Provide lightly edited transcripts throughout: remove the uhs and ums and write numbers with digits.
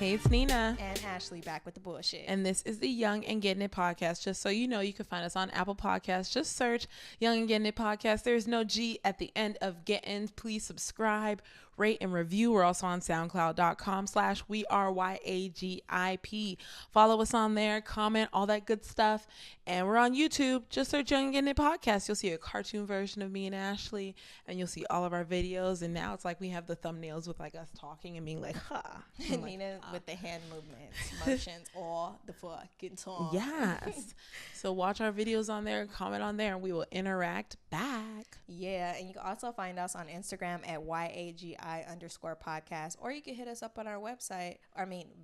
Hey, it's Nina. And Ashley back with the bullshit. And this is the Young and Gettin It Podcast. Just so you know, you can find us on Apple Podcasts. Just search Young and Gettin It Podcast. There's no G at the end of Gettin. Please subscribe, rate, and review. We're also on SoundCloud.com/WeAreYAGIP. Follow us on there, comment, all that good stuff. And we're on YouTube. Just search Young and Gettin It Podcast. You'll see a cartoon version of me and Ashley, and you'll see all of our videos. And now it's like we have the thumbnails with like us talking and being like, ha. Nina with the hand movements, motions, all the fucking time. Yes. So watch our videos on there, comment on there, and we will interact back. Yeah, and you can also find us on Instagram at YAGI_podcast, or you can hit us up on our website,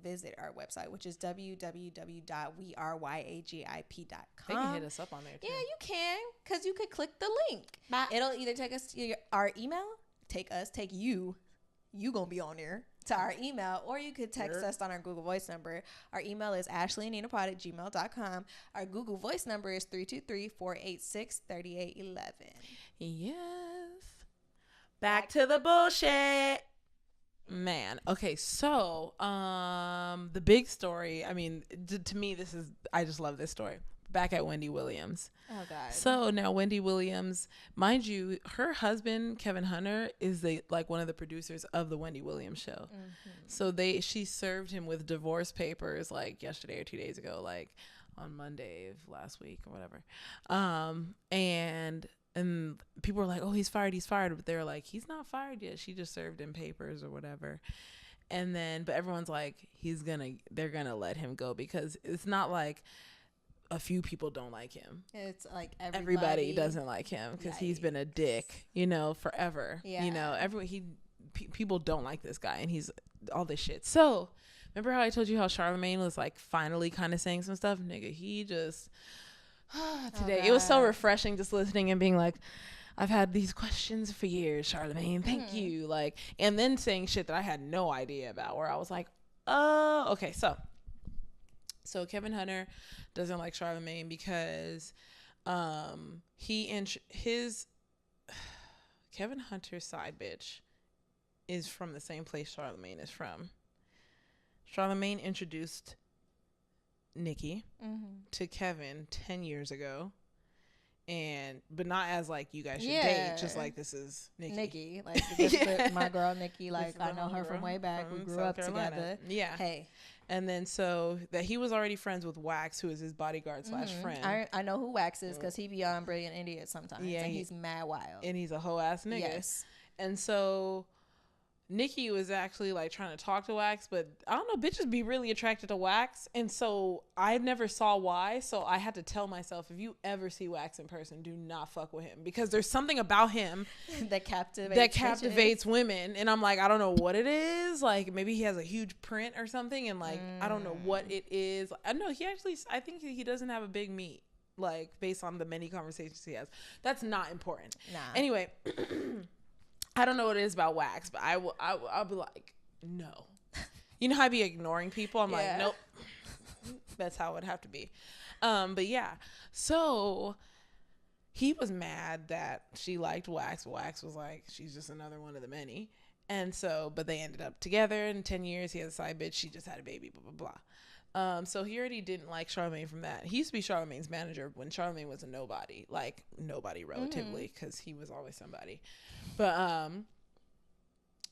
visit our website, which is www.weareYAGIP.com. They can hit us up on there too. Yeah, you can, because you could click the link. It'll either take us to our email, take you gonna be on there, to our email, or you could text us on our Google Voice number. Our email is Ashleyandninapod@gmail.com. Our Google Voice number is 323-486-3811. Yes. Back to the bullshit. Man. Okay, so the big story, to me, I just love this story. Back at Wendy Williams. Oh, God. So now Wendy Williams, mind you, her husband, Kevin Hunter, is one of the producers of the Wendy Williams show. Mm-hmm. So she served him with divorce papers like yesterday or 2 days ago, like on Monday of last week or whatever. And people were like, oh, he's fired. But they were like, he's not fired yet. She just served him papers or whatever. And then, but everyone's like, they're going to let him go, because it's not like a few people don't like him. It's like everybody doesn't like him because he's been a dick, forever. Yeah. People don't like this guy, and he's all this shit. So remember how I told you how Charlemagne was like finally kind of saying some stuff? Nigga, he just today it was so refreshing just listening and being like, I've had these questions for years, Charlemagne. Thank you. Like, and then saying shit that I had no idea about, where I was like, oh, okay. So Kevin Hunter doesn't like Charlemagne because Kevin Hunter's side bitch is from the same place Charlemagne is from. Charlemagne introduced Nikki to Kevin 10 years ago, but not as like, you guys should date, just like, this is Nikki. Like, my girl Nikki, like, I know her from way back. We grew up together. Yeah. Hey. And then so that he was already friends with Wax, who is his bodyguard / friend. I know who Wax is, because he be on Brilliant Idiots sometimes. Yeah, and he's mad wild. And he's a whole ass nigga. Yes. And so Nikki was actually like trying to talk to Wax, but I don't know, bitches be really attracted to Wax. And so I never saw why. So I had to tell myself, if you ever see Wax in person, do not fuck with him, because there's something about him that captivates women. And I'm like, I don't know what it is. Like, maybe he has a huge print or something. And like, I don't know what it is. I know I think he doesn't have a big meat, like, based on the many conversations he has. That's not important. Nah. Anyway, I don't know what it is about Wax, but I'll be like, no. You know how I be ignoring people? I'm like, nope. That's how it would have to be. But yeah. So he was mad that she liked Wax. Wax was like, she's just another one of the many. And so, but they ended up together in 10 years. He had a side bitch. She just had a baby, blah, blah, blah. So he already didn't like Charlemagne from that. He used to be Charlemagne's manager when Charlemagne was a nobody, like nobody relatively, because he was always somebody. But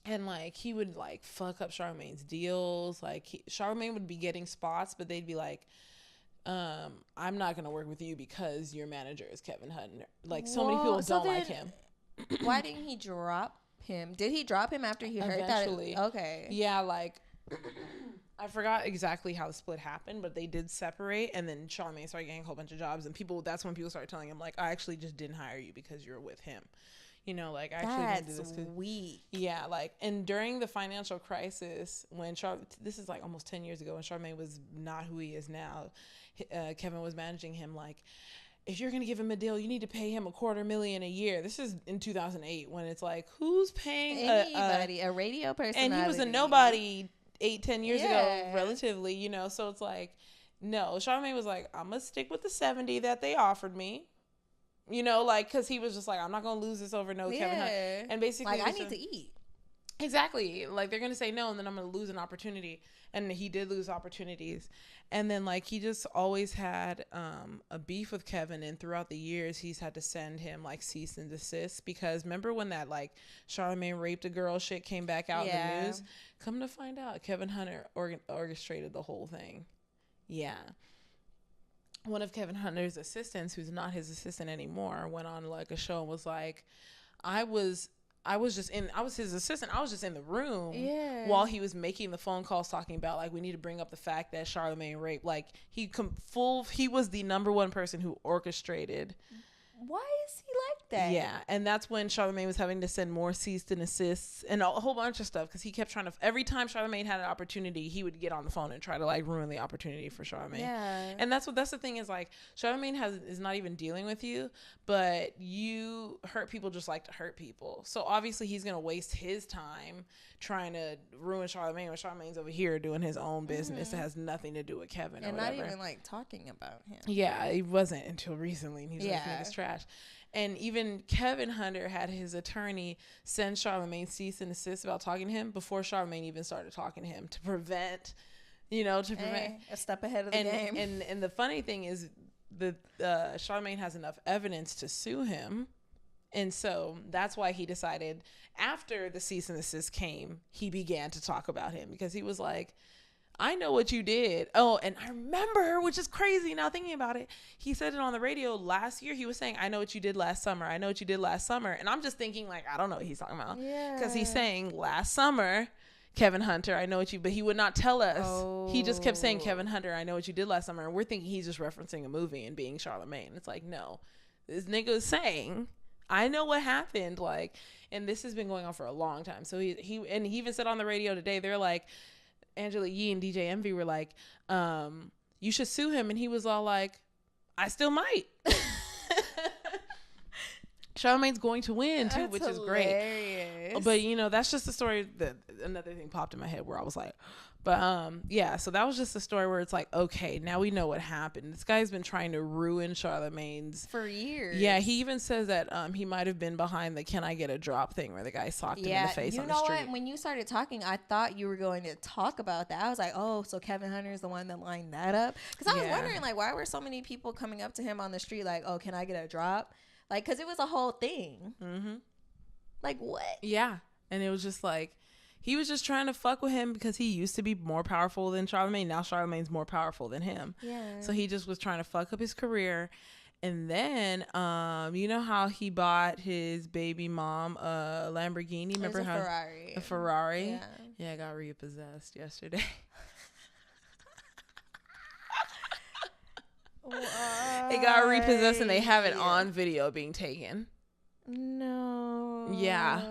and like he would like fuck up Charlemagne's deals. Like Charlemagne would be getting spots, but they'd be like, I'm not gonna work with you because your manager is Kevin Hunter. Like, so many people don't like him. Why didn't he drop him? Did he drop him after he heard that? Okay. Yeah, like I forgot exactly how the split happened, but they did separate, and then Charlemagne started getting a whole bunch of jobs, and that's when people started telling him, like, I actually just didn't hire you because you're with him. Like, I actually didn't do this. That's weak. Yeah, like, and during the financial crisis, when this is like almost 10 years ago, when Charlemagne was not who he is now, Kevin was managing him, like, if you're going to give him a deal, you need to pay him $250,000 a year. This is in 2008, when it's like, who's paying anybody, a radio personality? And he was a nobody 8-10 years ago, relatively, so it's like, no. Charlemagne was like, I'm going to stick with the 70 that they offered me. Like, because he was just like, I'm not going to lose this over Kevin Hunt. And basically, like, I need to eat. Exactly. Like, they're going to say no, and then I'm going to lose an opportunity. And he did lose opportunities. And then, like, he just always had a beef with Kevin. And throughout the years, he's had to send him, like, cease and desist. Because remember when that, like, Charlamagne raped a girl shit came back out in the news? Come to find out, Kevin Hunter orchestrated the whole thing. Yeah. One of Kevin Hunter's assistants, who's not his assistant anymore, went on, like, a show and was like, I was his assistant. I was just in the room while he was making the phone calls talking about, like, we need to bring up the fact that Charlamagne raped. Like, he was the number one person who orchestrated. Why is he like that? Yeah, and that's when Charlamagne was having to send more cease and assists and a whole bunch of stuff, because he kept trying to, every time Charlamagne had an opportunity, he would get on the phone and try to, like, ruin the opportunity for Charlamagne. Yeah. And that's the thing is, like, Charlamagne is not even dealing with you, but you hurt people just like to hurt people. So obviously he's going to waste his time trying to ruin Charlamagne when Charlamagne's over here doing his own business that has nothing to do with Kevin or whatever. And not even, like, talking about him. Yeah, he wasn't until recently, and he's like, nigga's trash. And even Kevin Hunter had his attorney send Charlamagne cease and desist about talking to him before Charlamagne even started talking to him, to prevent a step ahead of the game. And the funny thing is, Charlamagne has enough evidence to sue him. And so that's why he decided, after the cease and desist came, he began to talk about him, because he was like, I know what you did. Oh, and I remember, which is crazy now thinking about it, he said it on the radio last year. He was saying, I know what you did last summer. I know what you did last summer. And I'm just thinking, like, I don't know what he's talking about. Yeah. Because he's saying last summer, Kevin Hunter, I know what you, but he would not tell us. Oh. He just kept saying, Kevin Hunter, I know what you did last summer. And we're thinking he's just referencing a movie and being Charlamagne. It's like, no, this nigga is saying, I know what happened. Like, and this has been going on for a long time. So he even said on the radio today, they're like, Angela Yee and DJ Envy were like, you should sue him. And he was all like, I still might. Charlamagne's going to win too, which is great. But that's just the story. That another thing popped in my head where I was like, but yeah. So that was just a story where it's like, okay, now we know what happened. This guy's been trying to ruin Charlamagne's for years. Yeah, he even says that he might have been behind the "Can I get a drop" thing, where the guy socked him in the face on the street. You know what? When you started talking, I thought you were going to talk about that. I was like, oh, so Kevin Hunter is the one that lined that up, because I was wondering, like, why were so many people coming up to him on the street like, oh, can I get a drop? Like, because it was a whole thing. Mm-hmm. Like, what? Yeah. And it was just like, he was just trying to fuck with him because he used to be more powerful than Charlamagne. Now Charlamagne's more powerful than him. Yeah. So he just was trying to fuck up his career. And then, you know how he bought his baby mom a Lamborghini? Remember how? Ferrari. A Ferrari? Yeah. Yeah, I got repossessed yesterday. It got repossessed, and they have it on video being taken. No. Yeah.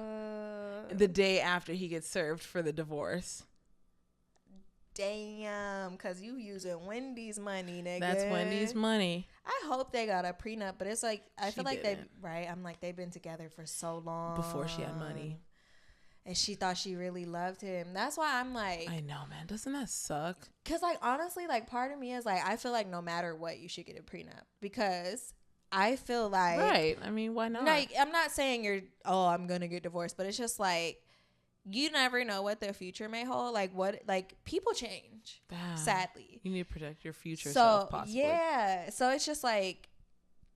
The day after he gets served for the divorce. Damn, because you using Wendy's money, nigga. That's Wendy's money. I hope they got a prenup, but it's like, I feel like I'm like, they've been together for so long. Before she had money. And she thought she really loved him. That's why I'm like, I know, man. Doesn't that suck? Because, like, honestly, like, part of me is like, I feel like no matter what, you should get a prenup. Because I feel like, right. I mean, why not? Like, I'm not saying I'm going to get divorced, but it's just like, you never know what the future may hold. Like, people change, sadly. You need to protect your future self, possibly. Yeah. So it's just like,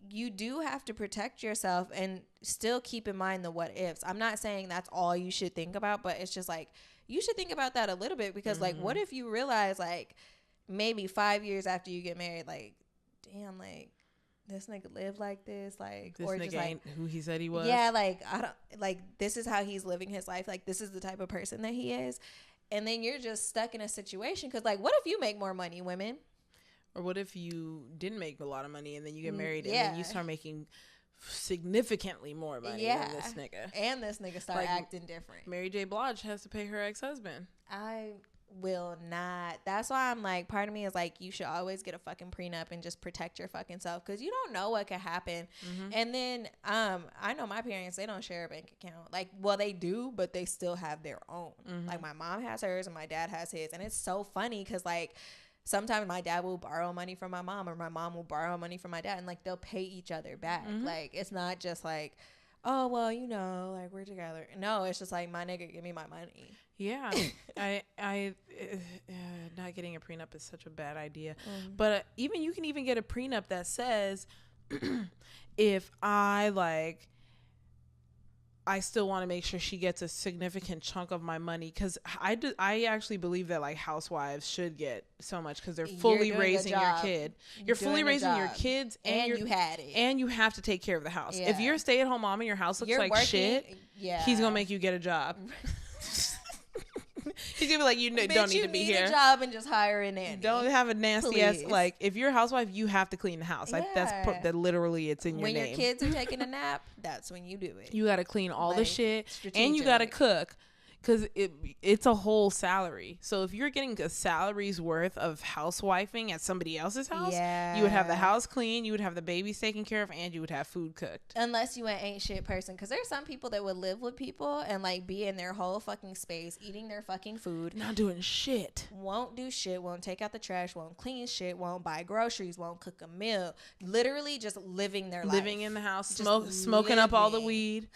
you do have to protect yourself and still keep in mind the what ifs. I'm not saying that's all you should think about, but it's just like, you should think about that a little bit, because like, what if you realize, like, maybe 5 years after you get married, like, damn, like, this nigga live like this, like, this or nigga just like ain't who he said he was. Yeah, like, I don't, like, this is how he's living his life. Like, this is the type of person that he is. And then you're just stuck in a situation, because like, what if you make more money, women? Or what if you didn't make a lot of money and then you get married and then you start making significantly more money than this nigga? And this nigga start acting different. Mary J. Blige has to pay her ex-husband. I will not. That's why I'm like, part of me is like, you should always get a fucking prenup and just protect your fucking self, because you don't know what could happen. And then I know my parents, they don't share a bank account. Like, well, they do, but they still have their own. Like, my mom has hers and my dad has his. And it's so funny because, like, sometimes my dad will borrow money from my mom, or my mom will borrow money from my dad, and like, they'll pay each other back. Like, it's not just like, oh, well, you know, like, we're together. No, it's just like, my nigga, give me my money. Yeah. Not getting a prenup is such a bad idea. But even you can even get a prenup that says, if I still want to make sure she gets a significant chunk of my money, because I actually believe that like housewives should get so much because they're fully raising your kid. You're fully raising your kids, and you had it, and you have to take care of the house. Yeah. If you're a stay-at-home mom and your house looks like shit, he's gonna make you get a job. He's gonna be like, you don't need to be here. A job and just hire a nanny. Don't have a nasty ass, like, if you're a housewife, you have to clean the house. Like, that literally, it's in your name. When your kids are taking a nap, that's when you do it. You gotta clean all the shit, and you gotta cook. Because it's a whole salary. So if you're getting a salary's worth of housewifing at somebody else's house, you would have the house clean, you would have the babies taken care of, and you would have food cooked. Unless you an ain't shit person. Because there's some people that would live with people and like be in their whole fucking space, eating their fucking food. Not doing shit. Won't do shit, won't take out the trash, won't clean shit, won't buy groceries, won't cook a meal. Literally just living their life. Living in the house, smoking up all the weed.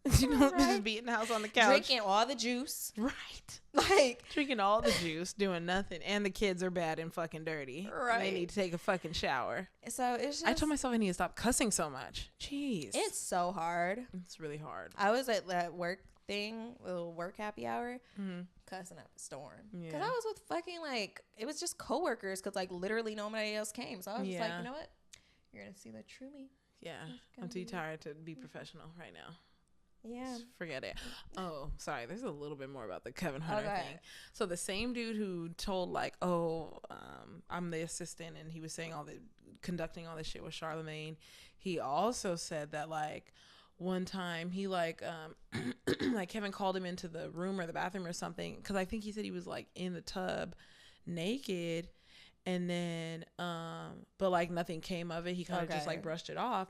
Just be in the house on the couch, drinking all the juice, right? Like drinking all the juice, doing nothing, and the kids are bad and fucking dirty. Right? They need to take a fucking shower. So it's just, I told myself I need to stop cussing so much. Jeez, it's so hard. It's really hard. I was at that work thing, little work happy hour, cussing up a storm because I was with fucking like it was just coworkers because like literally nobody else came. So I was just like, you know what, you're gonna see the true me. Yeah, I'm too tired to be professional right now. Yeah. Just forget it. Oh, sorry. There's a little bit more about the Kevin Hunter thing. So the same dude who told like, I'm the assistant, and he was saying conducting all this shit with Charlemagne. He also said that like one time he like Kevin called him into the room or the bathroom or something, because I think he said he was like in the tub naked, and then but like nothing came of it. He kind of just like brushed it off,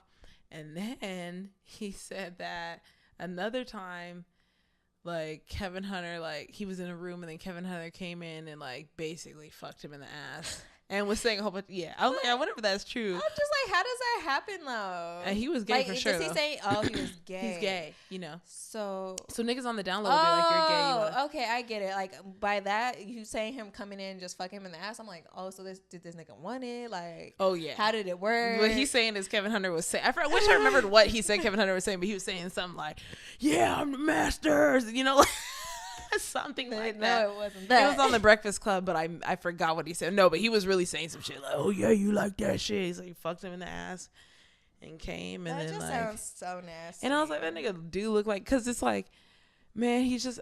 and then he said that another time, like Kevin Hunter, like he was in a room and then Kevin Hunter came in and like basically fucked him in the ass and was saying a whole bunch. I was like, I wonder if that's true. I'm just like, how does that happen though? And he was gay like, for sure. Does he say, oh, he was gay? He's gay, you know. So niggas on the download will be like, you're gay. Okay, I get it. Like by that, you saying him coming in and just fucking him in the ass. I'm like, oh, so did this nigga want it? Like, oh yeah, how did it work? What he's saying is Kevin Hunter was saying. I wish I remembered what he said Kevin Hunter was saying, but he was saying something like, yeah, I'm the masters, you know. Something like that. No, it wasn't that. It was on the Breakfast Club, but I forgot what he said. No, but he was really saying some shit like, "Oh yeah, you like that shit." He's like, he fucked him in the ass and came, and that then just like sounds so nasty. And I was like, that nigga do look like, because it's like, man, he just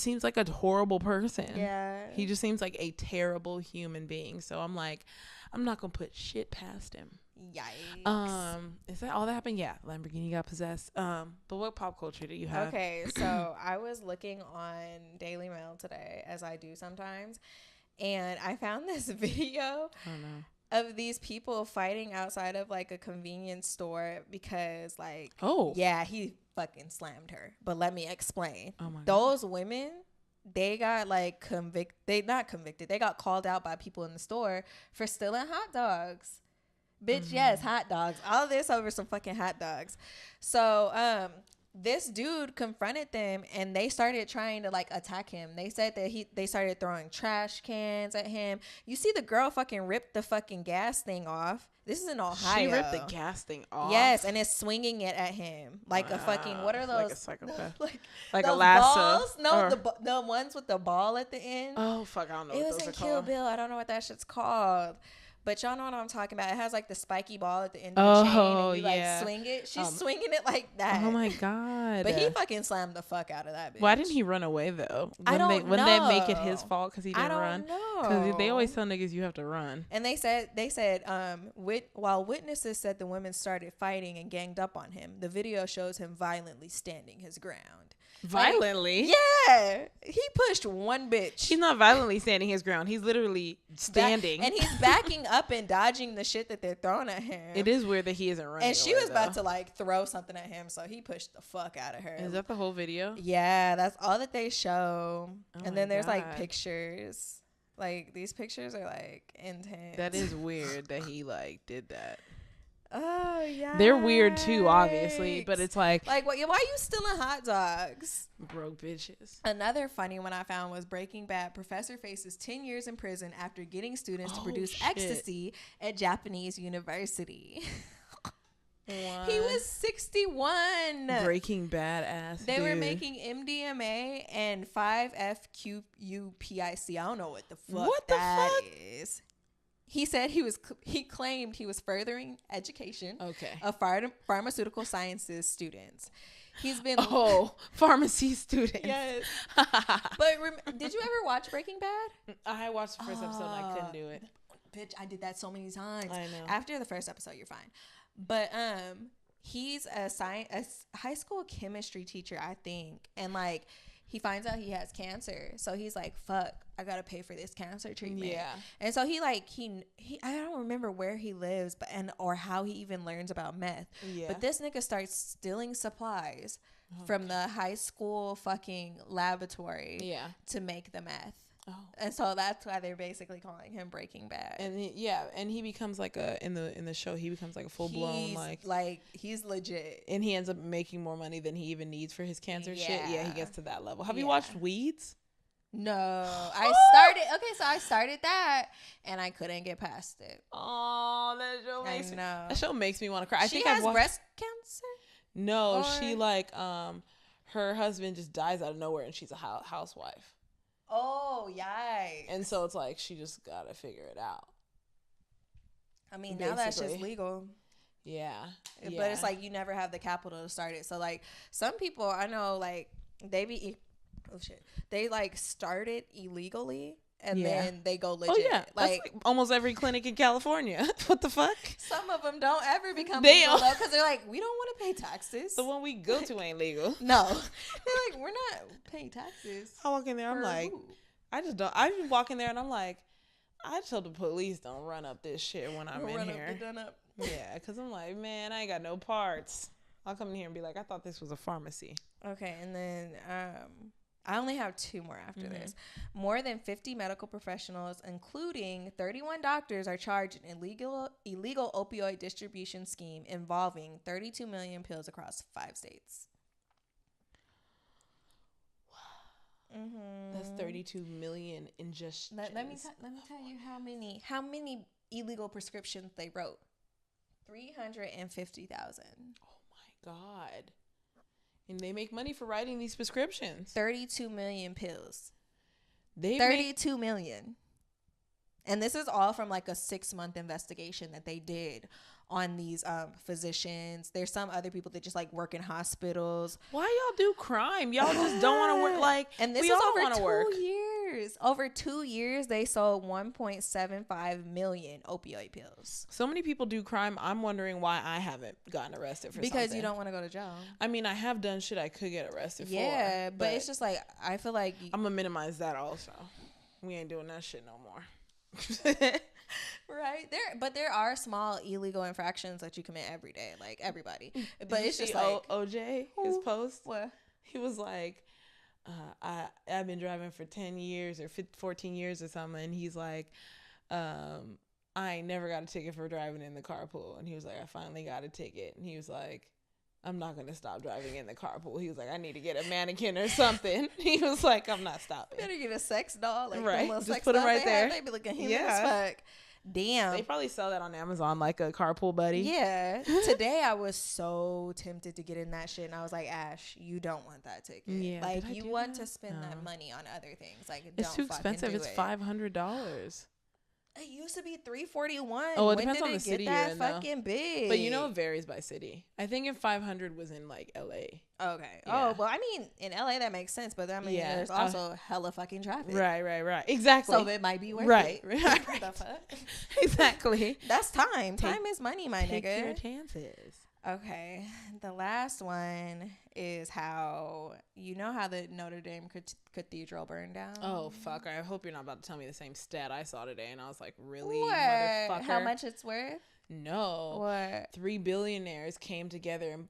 seems like a horrible person. Yeah, he just seems like a terrible human being. So I'm like, I'm not gonna put shit past him. Yikes. Is that all that happened? Yeah, Lamborghini got possessed. But what pop culture do you have? Okay, so I was looking on Daily Mail today, as I do sometimes, and I found this video of these people fighting outside of like a convenience store because like, he fucking slammed her. But let me explain. Oh my God. Those women, they got like they got called out by people in the store for stealing hot dogs. Bitch, yes, hot dogs. All this over some fucking hot dogs. So, this dude confronted them and they started trying to like attack him. They said that they started throwing trash cans at him. You see the girl fucking ripped the fucking gas thing off. This is in Ohio. She ripped the gas thing off. Yes, and it's swinging it at him like a fucking, what are those? Like a psychopath. like a lasso. Balls? No, the ones with the ball at the end. Oh fuck, I don't know. It was in Kill Bill. I don't know what that shit's called. But y'all know what I'm talking about. It has like the spiky ball at the end of the chain, and you like swing it. She's swinging it like that. Oh my God! But he fucking slammed the fuck out of that bitch. Why didn't he run away though? Wouldn't they make it his fault because he didn't run? I don't know. Because they always tell niggas you have to run. And they said while witnesses said the women started fighting and ganged up on him, the video shows him violently standing his ground. Violently? Like, yeah. He pushed one bitch. He's not violently standing his ground. He's literally standing. And he's backing up and dodging the shit that they're throwing at him. It is weird that he isn't running. And she was about to like throw something at him, so he pushed the fuck out of her. Is that the whole video? Yeah, that's all that they show. And then there's like pictures. Like these pictures are like intense. That is weird that he like did that. Oh yeah. They're weird too, obviously, but it's like why are you stealing hot dogs? Broke bitches. Another funny one I found was Breaking Bad. Professor faces 10 years in prison after getting students to produce ecstasy at Japanese university. What? He was 61. Breaking Bad ass. They were making MDMA and 5-FQUPIC. I don't know what the fuck that is. He said he claimed he was furthering education of pharmaceutical sciences students. He's been pharmacy students. Yes. But did you ever watch Breaking Bad? I watched the first episode and I couldn't do it. Bitch, I did that so many times. I know. After the first episode, you're fine. But he's a high school chemistry teacher, I think, and like he finds out he has cancer, so he's like, "Fuck, I gotta pay for this cancer treatment." Yeah, and so he I don't remember where he lives, or how he even learns about meth. Yeah, but this nigga starts stealing supplies from the high school fucking laboratory. Yeah, to make the meth. Oh. And so that's why they're basically calling him Breaking Bad. And he becomes like in the show he becomes like a full blown like he's legit. And he ends up making more money than he even needs for his cancer shit. Yeah, he gets to that level. Have you watched Weeds? No. I started that and I couldn't get past it. Oh, that show makes me want to cry. I think has breast cancer? No, she her husband just dies out of nowhere and she's a housewife. Oh, yikes. And so it's like she just gotta figure it out. I mean, now that's just legal. Yeah. But it's like you never have the capital to start it. So like some people I know, like they like started illegally and then they go legit. Oh yeah, like almost every clinic in California. What the fuck? Some of them don't ever become legal though, because they're like, we don't want to pay taxes. The one we go to ain't legal. No, they're like, we're not paying taxes. I walk in there, I'm like, I just walk in there and I'm like, I told the police don't run up this shit when I'm in here. Yeah, because I'm like, man, I ain't got no parts. I'll come in here and be like, I thought this was a pharmacy. Okay, and then I only have two more after this. More than 50 medical professionals, including 31 doctors, are charged in illegal opioid distribution scheme involving 32 million pills across 5 states. That's 32 million ingestions. Let me tell you how many illegal prescriptions they wrote. 350,000. Oh my God. And they make money for writing these prescriptions. 32 million pills. 32 million. And this is all from like a 6-month investigation that they did on these physicians. There's some other people that just like work in hospitals. Why y'all do crime? Y'all just don't want to work. Like, and this is over 2 years. Over 2 years, they sold 1.75 million opioid pills. So many people do crime. I'm wondering why I haven't gotten arrested for because you don't want to go to jail. I mean, I have done shit I could get arrested for. Yeah, but it's just like, I feel like I'm gonna minimize that also. We ain't doing that shit no more. Right there are small illegal infractions that you commit every day, like everybody. But it's just like OJ, his post. What he was like, I've been driving for 10 years or 14 years or something, and he's like, I ain't never got a ticket for driving in the carpool. And he was like, I finally got a ticket. And he was like, I'm not going to stop driving in the carpool. He was like, I need to get a mannequin or something. He was like, I'm not stopping. You better get a sex doll. Like right. Just sex put them right there. They be looking human as fuck. Damn. They probably sell that on Amazon like a carpool buddy. Yeah. Today I was so tempted to get in that shit. And I was like, Ash, you don't want that ticket. Yeah. Like you want to spend that money on other things. Like it's too expensive. It's $500. It used to be $341. Oh, it depends on the city you're in, fucking big. But you know, it varies by city. I think if 500 was in like LA. Okay. Yeah. Oh, well, I mean, in LA that makes sense, but I mean, there's also hella fucking traffic. Right. Exactly. So it might be worth it. Right. The fuck? Exactly. That's time. Time is money, my nigga. Take your chances. Okay. The last one is how the Notre Dame cathedral burned down. Oh, fuck. I hope you're not about to tell me the same stat I saw today. And I was like, really? What? Motherfucker? How much it's worth? No. What? 3 billionaires came together and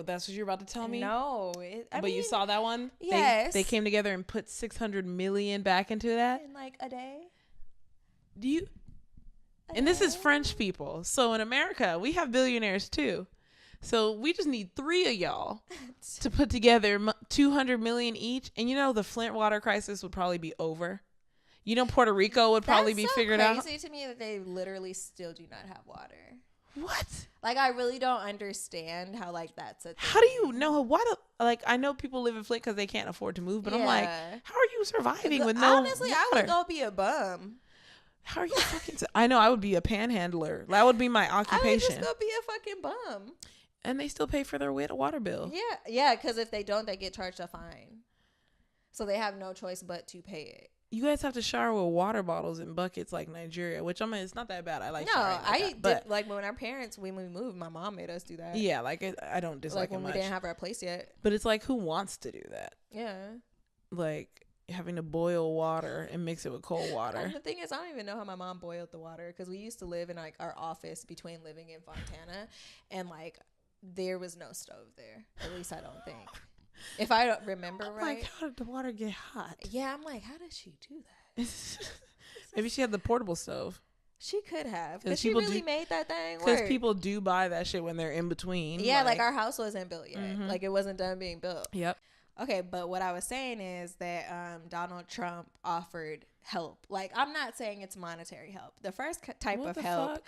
that's what you're about to tell me? No. I mean, you saw that one? Yes. They came together and put $600 million back into that? In like a day? And this is French people. So in America, we have billionaires too. So we just need 3 of y'all to put together $200 million each. And you know, the Flint water crisis would probably be over. You know, Puerto Rico would probably be figured out. That's so crazy to me that they literally still do not have water. What? Like, I really don't understand how, like, that's a thing. How do you know? Like, I know people live in Flint because they can't afford to move, but I'm like, how are you surviving with no Honestly, water? I would go be a bum. How are you fucking... I know, I would be a panhandler. That would be my occupation. I would just go be a fucking bum. And they still pay for their water bill. Yeah, because if they don't, they get charged a fine. So they have no choice but to pay it. You guys have to shower with water bottles and buckets like Nigeria, which I mean, it's not that bad. I like showering like that, like when our parents, when we moved, my mom made us do that. Yeah, like I don't dislike it much. Like when we didn't have our place yet. But it's like, who wants to do that? Yeah. Like having to boil water and mix it with cold water. And the thing is, I don't even know how my mom boiled the water because we used to live in like our office between living in Fontana, and like there was no stove there. At least I don't think. If I don't remember right. Like, how did the water get hot? Yeah, I'm like, how did she do that? Maybe she had the portable stove. She could have. Because she really made that thing work. Because people do buy that shit when they're in between. Yeah, like our house wasn't built yet. Mm-hmm. Like it wasn't done being built. Yep. Okay, but what I was saying is that Donald Trump offered help. Like, I'm not saying it's monetary help. The first type of help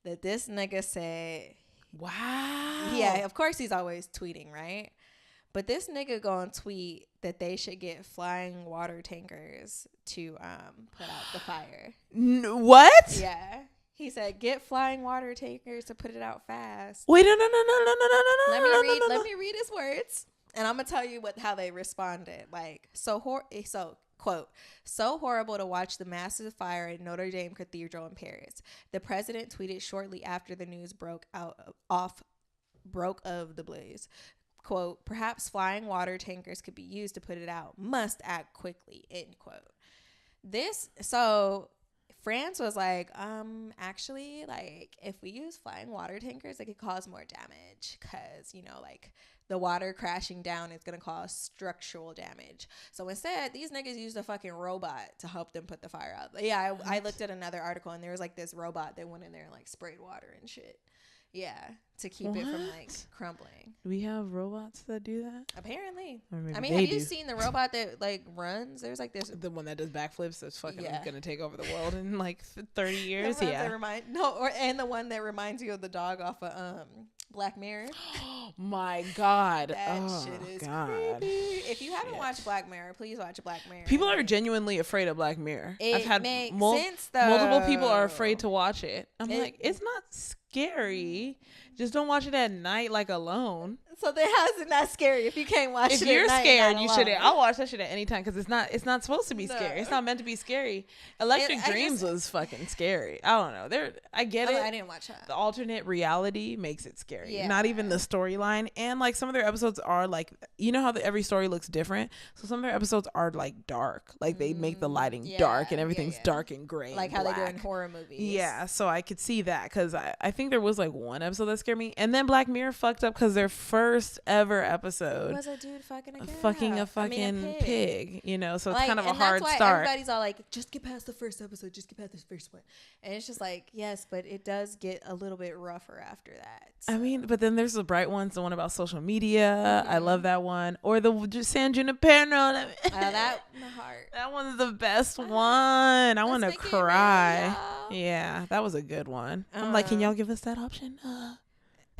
that this nigga said. Wow. Yeah, of course he's always tweeting, right? But this nigga gonna tweet that they should get flying water tankers to put out the fire. What? Yeah. He said, get flying water tankers to put it out fast. Wait, no. Let me read his words. And I'm going to tell you how they responded. Like, quote, so horrible to watch the massive fire at Notre Dame Cathedral in Paris. The president tweeted shortly after the news broke of the blaze. Quote, perhaps flying water tankers could be used to put it out. Must act quickly, end quote. So France was like, actually, like, if we use flying water tankers, it could cause more damage because, you know, like, the water crashing down is going to cause structural damage. So instead, these niggas used a fucking robot to help them put the fire out. Yeah, I looked at another article, and there was, like, this robot that went in there and, like, sprayed water and shit. Yeah, to keep it from like crumbling. Do we have robots that do that? Apparently. I mean, have you seen the robot that like runs? There's like this. The one that does backflips that's fucking gonna take over the world in like 30 years. And the one that reminds you of the dog off of Black Mirror. My God. That shit is creepy. If you haven't watched Black Mirror, please watch Black Mirror. People are genuinely afraid of Black Mirror. I've had multiple people are afraid to watch it. I'm like, it's not scary. Just don't watch it at night, like alone. So then how is it not scary if you can't watch it at night? If you're scared, you shouldn't. I'll watch that shit at any time because it's not supposed to be scary. It's not meant to be scary. Electric Dreams was fucking scary. I don't know. I get it. I didn't watch that. The alternate reality makes it scary. Yeah. Not even the storyline. And like some of their episodes are like, you know how every story looks different? So some of their episodes are like dark. Like they make the lighting dark and everything's dark and gray. Like how they do in horror movies. Yeah. So I could see that because I think there was like one episode that scared me. And then Black Mirror fucked up because their first ever episode was a dude fucking a pig, you know, so it's like, kind of a and hard that's why start. Everybody's all like, just get past the first episode, just get past this first one. And it's just like, yes, but it does get a little bit rougher after that. So. I mean, but then there's the bright ones, the one about social media. I love that one. Or the San Junipero. That my heart. That one's the best one. I want to cry. Yeah, that was a good one. I'm like, can y'all give us that option?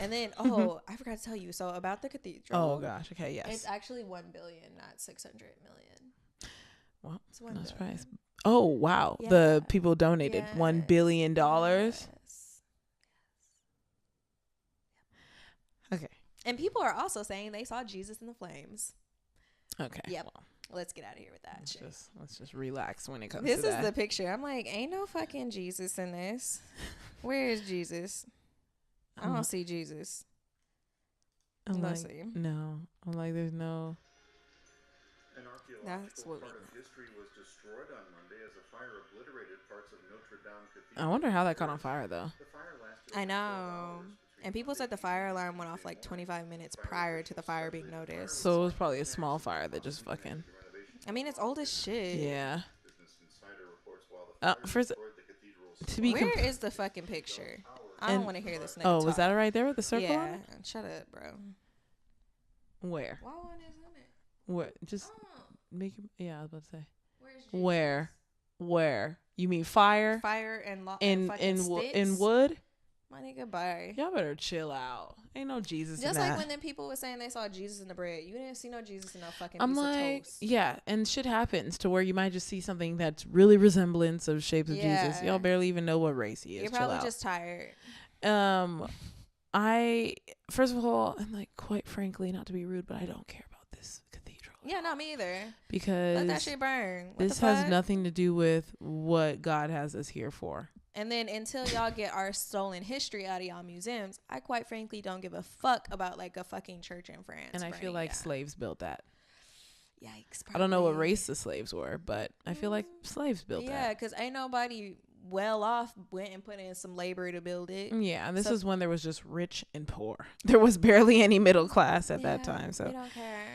And then, I forgot to tell you. So about the cathedral. Oh gosh. Okay. Yes. It's actually 1 billion, not 600 million. Well, it's 1 no billion. surprise. Oh wow. Yeah. The people donated $1 billion. Yes. Okay. And people are also saying they saw Jesus in the flames. Okay. Yep. Well, let's get out of here with that shit. Let's just relax when it comes to that. This is the picture. I'm like, ain't no fucking Jesus in this. Where is Jesus? I don't see Jesus. I'm like, no. I'm like, there's no. An archaeological part of history was destroyed on Monday as a fire obliterated parts of Notre Dame Cathedral. I wonder how that caught on fire, though. The fire lasted I know. And people said the fire alarm went off like 25 minutes prior to the fire being noticed. So it was probably a small fire that just fucking. I mean, it's old as shit. Yeah. Business Insider reports while the fire destroyed the cathedral's Where is the fucking picture? I don't want to hear this nigga Oh, talk. was that right there with the circle on it? Shut up, bro. Where? Why one is in it? Where? Just make it. Yeah, I was about to say. Where's Where? You mean fire? Fire and in wood? My nigga, bye. Y'all better chill out. Ain't no Jesus Just in that. like when them people were saying they saw Jesus in the bread. You didn't see no Jesus in no fucking I'm piece like, of toast. yeah, and shit happens to where you might just see something that's really resemblance of shapes of Jesus. Y'all barely even know what race he is. You're probably just tired. I first of all, and like quite frankly, not to be rude, but I don't care about this cathedral. Yeah, no, me either. Because let that shit burn. This has nothing to do with what God has us here for. And then until y'all get our stolen history out of y'all museums, I quite frankly don't give a fuck about like a fucking church in France. And I feel like slaves built that. Yikes. Probably. I don't know what race the slaves were, but I feel like slaves built that. Yeah, because ain't nobody well off went and put in some labor to build it. Yeah, and this is when there was just rich and poor. There was barely any middle class at that time. So we don't care.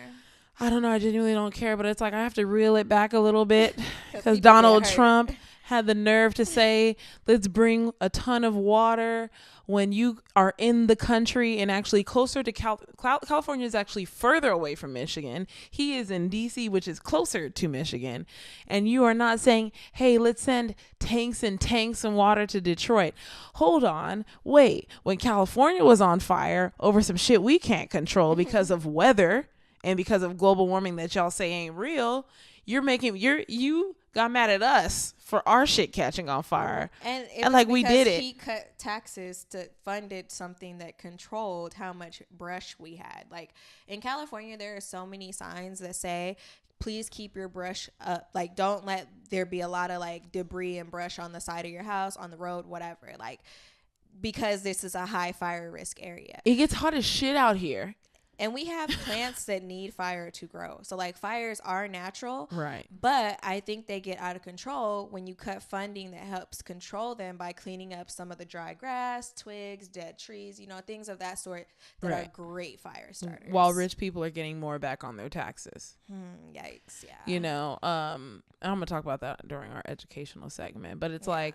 I don't know. I genuinely don't care, but it's like I have to reel it back a little bit because Donald Trump had the nerve to say, let's bring a ton of water when you are in the country and actually closer to California is actually further away from Michigan. He is in DC, which is closer to Michigan. And you are not saying, hey, let's send tanks and water to Detroit. Hold on. Wait, when California was on fire over some shit we can't control because of weather and because of global warming that y'all say ain't real, you got mad at us for our shit catching on fire. And like we did it. He cut taxes to funded something that controlled how much brush we had. Like in California, there are so many signs that say, please keep your brush up. Like, don't let there be a lot of like debris and brush on the side of your house, on the road, whatever. Like, because this is a high fire risk area. It gets hot as shit out here. And we have plants that need fire to grow. So like fires are natural. Right. But I think they get out of control when you cut funding that helps control them by cleaning up some of the dry grass, twigs, dead trees, things of that sort that are great fire starters. While rich people are getting more back on their taxes. Yikes. Yeah. I'm going to talk about that during our educational segment. But it's like,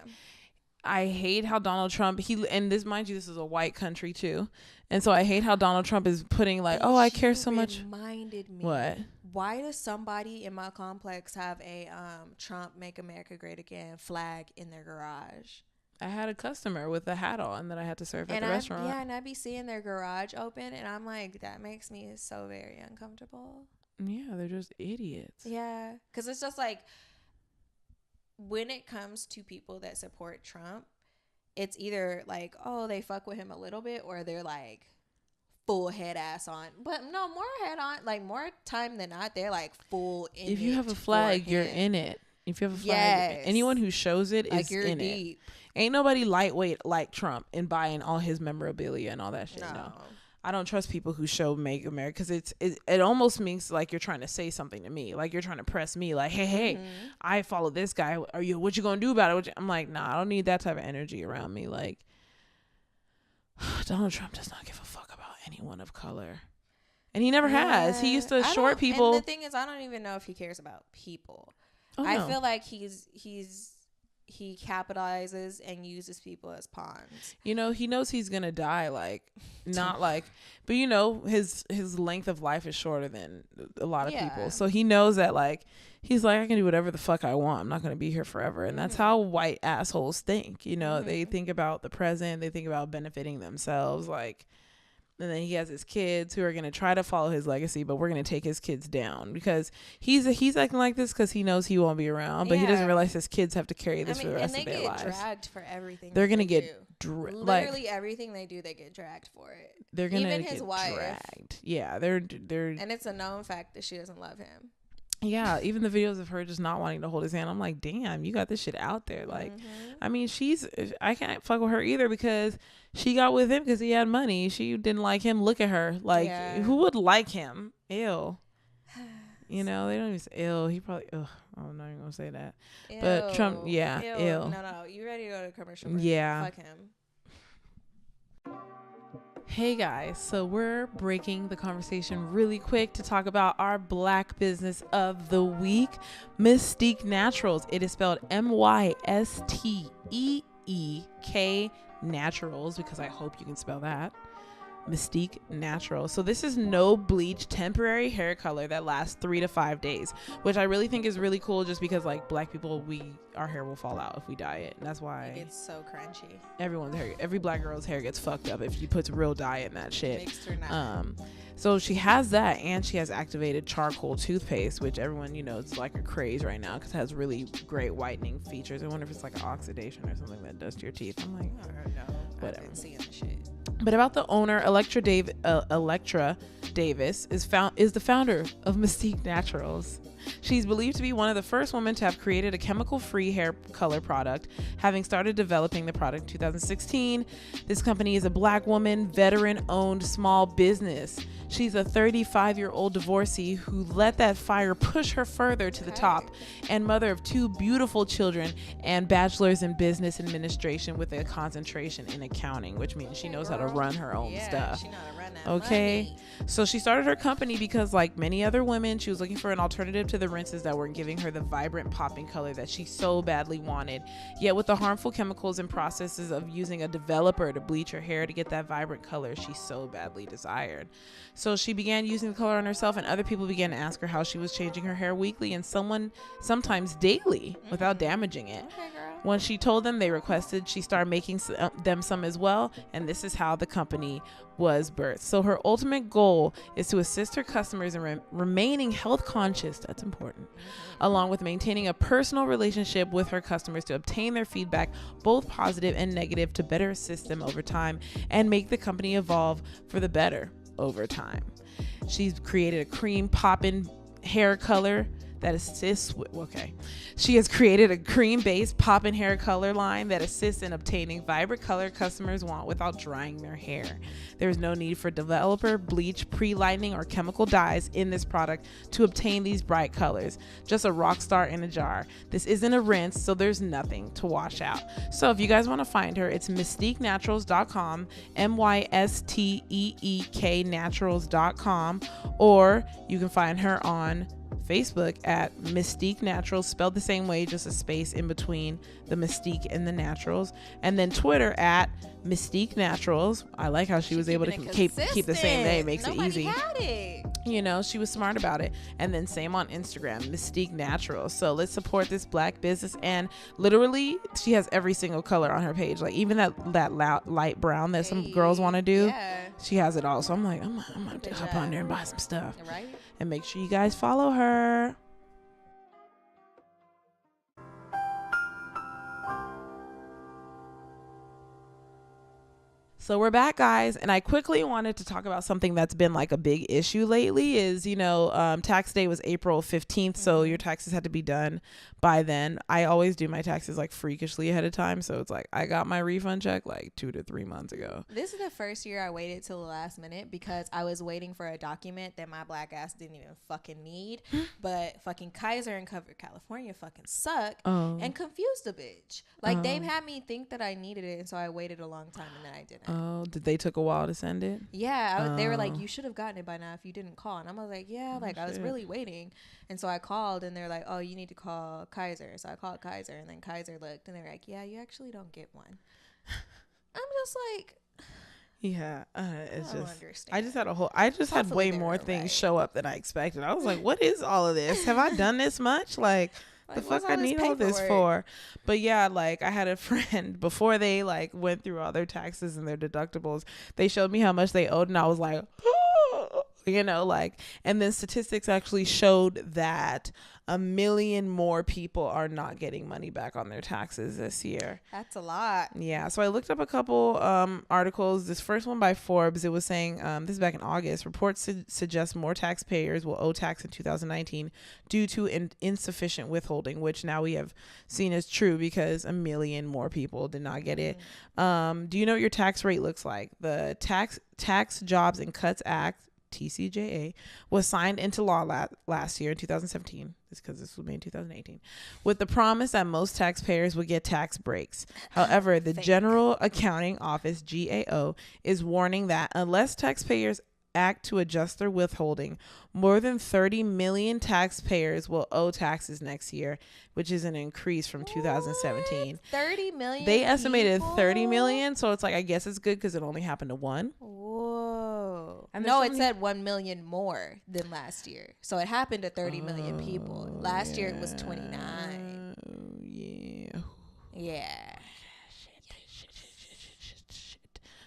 I hate how Donald Trump, and this, mind you, this is a white country too. And so I hate how Donald Trump is putting like, oh, I care so much. Reminded me. What? Why does somebody in my complex have a Trump Make America Great Again flag in their garage? I had a customer with a hat on that I had to serve at the restaurant. Yeah, and I'd be seeing their garage open, and I'm like, that makes me so very uncomfortable. Yeah, they're just idiots. Yeah, because it's just like, when it comes to people that support Trump, it's either like, oh, they fuck with him a little bit, or they're like full head ass on. But no, more head on, like more time than not, they're like full in it. If you have a flag, you're in it. If you have a flag, anyone who shows it is in it. Ain't nobody lightweight like Trump and buying all his memorabilia and all that shit. No. I don't trust people who show Make America, because it almost means like you're trying to say something to me, like you're trying to press me, like, hey, I follow this guy. What you gonna do about it? I'm like, nah, I don't need that type of energy around me. Like, Donald Trump does not give a fuck about anyone of color, and he never has. He used to short people. And the thing is, I don't even know if he cares about people. Oh, I feel like he capitalizes and uses people as pawns. He knows he's gonna die, like, not like, but his length of life is shorter than a lot of people, so he knows that, like, he's like, I can do whatever the fuck I want, I'm not gonna be here forever. And that's how white assholes think. They think about the present, they think about benefiting themselves, like. And then he has his kids who are going to try to follow his legacy, but we're going to take his kids down because he's acting like this because he knows he won't be around, but he doesn't realize his kids have to carry this for the rest of their lives. And they get dragged for everything. They're going to get literally everything they do, they get dragged for it. They're going to get dragged. Yeah, they're and it's a known fact that she doesn't love him. Yeah, even the videos of her just not wanting to hold his hand, I'm like, damn, you got this shit out there. Like, I mean, I can't fuck with her either because she got with him because he had money. She didn't like him. Look at her. Like, who would like him? Ew. They don't even say ill. He probably, I'm not even going to say that. Ew. But Trump, yeah, ill. No. You ready to go to commercial break? Yeah. Fuck him. Hey guys, so we're breaking the conversation really quick to talk about our Black business of the week, Mysteeknaturals. It is spelled MYSTEEK Naturals, because I hope you can spell that. Mysteek Naturals. So this is no bleach temporary hair color that lasts 3 to 5 days, which I really think is really cool, just because like black people, our hair will fall out if we dye it, and that's why it's so crunchy. Every black girl's hair gets fucked up if you put real dye in that shit. Mixed or not. So she has that, and she has activated charcoal toothpaste, which everyone, it's like a craze right now because it has really great whitening features. I wonder if it's like an oxidation or something that does to your teeth. I'm like, I don't know. Whatever. I've been seeing the shit. But about the owner, Electra Davis is the founder of Mysteek Naturals. She's believed to be one of the first women to have created a chemical-free hair color product, having started developing the product in 2016. This company is a black woman, veteran-owned small business. She's a 35-year-old divorcee who let that fire push her further to the top, and mother of 2 beautiful children and bachelor's in business administration with a concentration in accounting, which means she knows how to run her own stuff. She knows how to run that Okay. money. So she started her company because, like many other women, she was looking for an alternative to the rinses that weren't giving her the vibrant popping color that she so badly wanted. Yet with the harmful chemicals and processes of using a developer to bleach her hair to get that vibrant color she so badly desired. So she began using the color on herself, and other people began to ask her how she was changing her hair weekly and sometimes daily without damaging it. Okay, girl. When she told them, they requested she start making them some as well, and this is how the company was birthed. So her ultimate goal is to assist her customers in remaining health conscious, that's important, along with maintaining a personal relationship with her customers to obtain their feedback, both positive and negative, to better assist them over time and make the company evolve for the better over time. She's created a cream poppin' hair color that assists with, she has created a cream-based pop-in hair color line that assists in obtaining vibrant color customers want without drying their hair. There is no need for developer, bleach, pre-lightening, or chemical dyes in this product to obtain these bright colors. Just a rock star in a jar. This isn't a rinse, so there's nothing to wash out. So if you guys want to find her, it's mysteeknaturals.com, MYSTEEK naturals.com, or you can find her on Facebook at Mysteek Naturals, spelled the same way, just a space in between the Mysteek and the Naturals, and then Twitter at Mysteek Naturals. I like how she was able to keep the same name. Makes it easy. Had it. She was smart about it. And then same on Instagram, Mysteek Naturals. So let's support this black business. And literally, she has every single color on her page. Like even that light brown that some girls want to do. She has it all. So I'm like, I'm gonna hop on there and buy some stuff. Right. And make sure you guys follow her. So we're back, guys, and I quickly wanted to talk about something that's been like a big issue lately is, tax day was April 15th, so your taxes had to be done by then. I always do my taxes like freakishly ahead of time, so it's like I got my refund check like 2 to 3 months ago. This is the first year I waited till the last minute because I was waiting for a document that my black ass didn't even fucking need, but fucking Kaiser and California fucking suck and confused the bitch. Like they had me think that I needed it, and so I waited a long time and then I didn't. Oh, did they took a while to send it? Yeah, they were like, you should have gotten it by now if you didn't call. And I was like, yeah, I was really waiting. And so I called, and they're like, oh, you need to call Kaiser. So I called Kaiser, and then Kaiser looked, and they were like, yeah, you actually don't get one. I'm just like, yeah, it's I don't understand. I just had way more things show up than I expected. I was like, what is all of this? Have I done this much? Like the fuck I need all this for? But yeah, like I had a friend before they like went through all their taxes and their deductibles, they showed me how much they owed, and I was like, and then statistics actually showed that 1 million more people are not getting money back on their taxes this year. That's a lot. Yeah. So I looked up a couple articles. This first one by Forbes, it was saying, this is back in August, reports suggest more taxpayers will owe tax in 2019 due to insufficient withholding, which now we have seen as true because 1 million more people did not get it. Do you know what your tax rate looks like? The Tax Jobs and Cuts Act, TCJA, was signed into law last year in 2017. It's because this was made in 2018, with the promise that most taxpayers would get tax breaks. However, the General Accounting Office, GAO, is warning that unless taxpayers act to adjust their withholding, more than 30 million taxpayers will owe taxes next year, which is an increase from 2017. 30 million. They estimated people? 30 million, so it's like, I guess it's good because it only happened to one. Whoa. And no, it said 1 million more than last year. So it happened to 30 million people. Last year it was 29. Yeah. Yeah.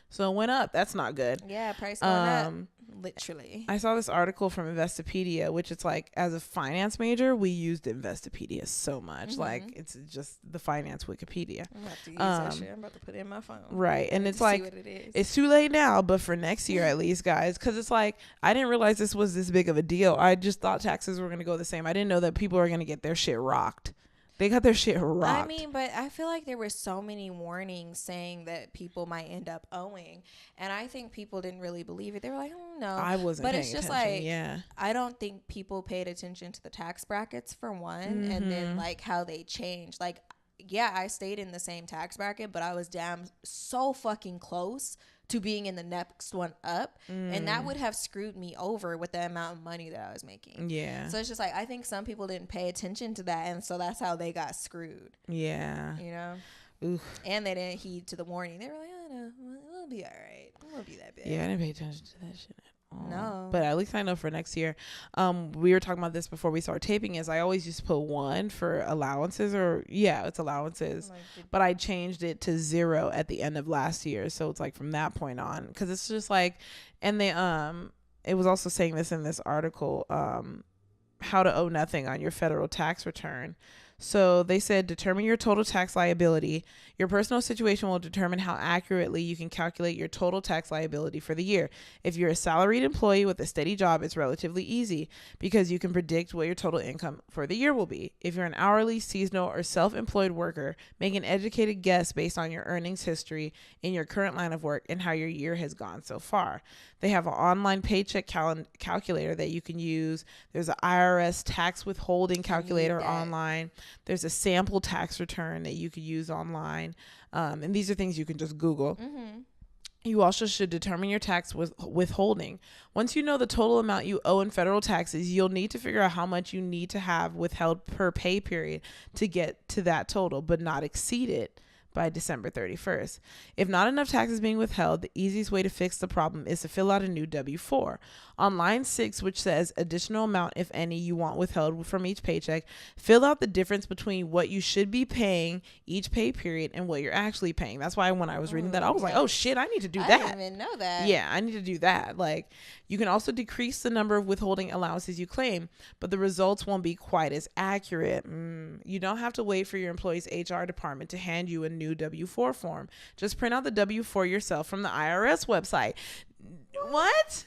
So it went up. That's not good. Yeah, price going up. Literally. I saw this article from Investopedia, which it's like, as a finance major, we used Investopedia so much. Like, it's just the finance Wikipedia. I'm about to use that shit. I'm about to put it in my phone. Right. And it's like, it's too late now, but for next year at least, guys, because it's like, I didn't realize this was this big of a deal. I just thought taxes were going to go the same. I didn't know that people are going to get their shit rocked. They got their shit rocked. I mean, but I feel like there were so many warnings saying that people might end up owing. And I think people didn't really believe it. They were like, no. I wasn't But paying it's just attention. like, yeah. I don't think people paid attention to the tax brackets for one. And then like how they changed. Like, yeah, I stayed in the same tax bracket, but I was so fucking close to being in the next one up. And that would have screwed me over with the amount of money that I was making. Yeah. So it's just like, I think some people didn't pay attention to that. And so that's how they got screwed. Yeah. You know? Oof. And they didn't heed to the warning. They were like, oh, no, we'll be all right. It won't be that bad. Yeah, I didn't pay attention to that shit. No. But at least I know for next year. We were talking about this before we started taping, is I always used to put 1 for allowances, or it's allowances. But I changed it to 0 at the end of last year. So it's like from that point on, because it's just like, and they it was also saying this in this article, how to owe nothing on your federal tax return. So they said, determine your total tax liability. Your personal situation will determine how accurately you can calculate your total tax liability for the year. If you're a salaried employee with a steady job, it's relatively easy because you can predict what your total income for the year will be. If you're an hourly, seasonal, or self-employed worker, make an educated guess based on your earnings history in your current line of work and how your year has gone so far. They have an online paycheck calculator that you can use. There's an IRS tax withholding calculator online. There's a sample tax return that you could use online. And these are things you can just Google. You also should determine your tax withholding. Once you know the total amount you owe in federal taxes, you'll need to figure out how much you need to have withheld per pay period to get to that total, but not exceed it by December 31st. If not enough tax is being withheld, the easiest way to fix the problem is to fill out a new W-4. On line 6, which says additional amount, if any, you want withheld from each paycheck, fill out the difference between what you should be paying each pay period and what you're actually paying. That's why when I was reading that, I was like, oh shit, I need to do that. I didn't even know that. Yeah, I need to do that. Like, you can also decrease the number of withholding allowances you claim, but the results won't be quite as accurate. You don't have to wait for your employee's HR department to hand you a new W-4 form. Just print out the W-4 yourself from the IRS website. What?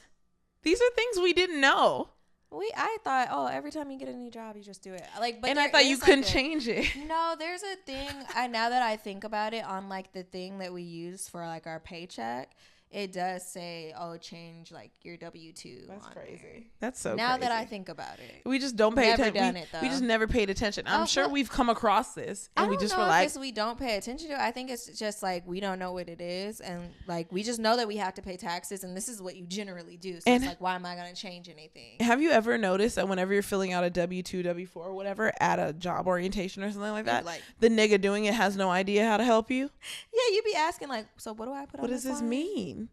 These are things we didn't know. I thought, every time you get a new job, you just do it. But I thought you couldn't change it. No, there's a thing. Now that I think about it, on like the thing that we use for like our paycheck, it does say, change like your W-2. That's crazy. There. That's so now crazy. That I think about it. We just don't pay attention. We just never paid attention. I'm sure we've come across this and we just were like, we don't pay attention to it. I think it's just like we don't know what it is, and like we just know that we have to pay taxes, and this is what you generally do. So it's like, why am I going to change anything? Have you ever noticed that whenever you're filling out a W-2, W-4 or whatever at a job orientation or something like that, the nigga doing it has no idea how to help you? Yeah, you be asking like, so what do I put on this line? What does this mean?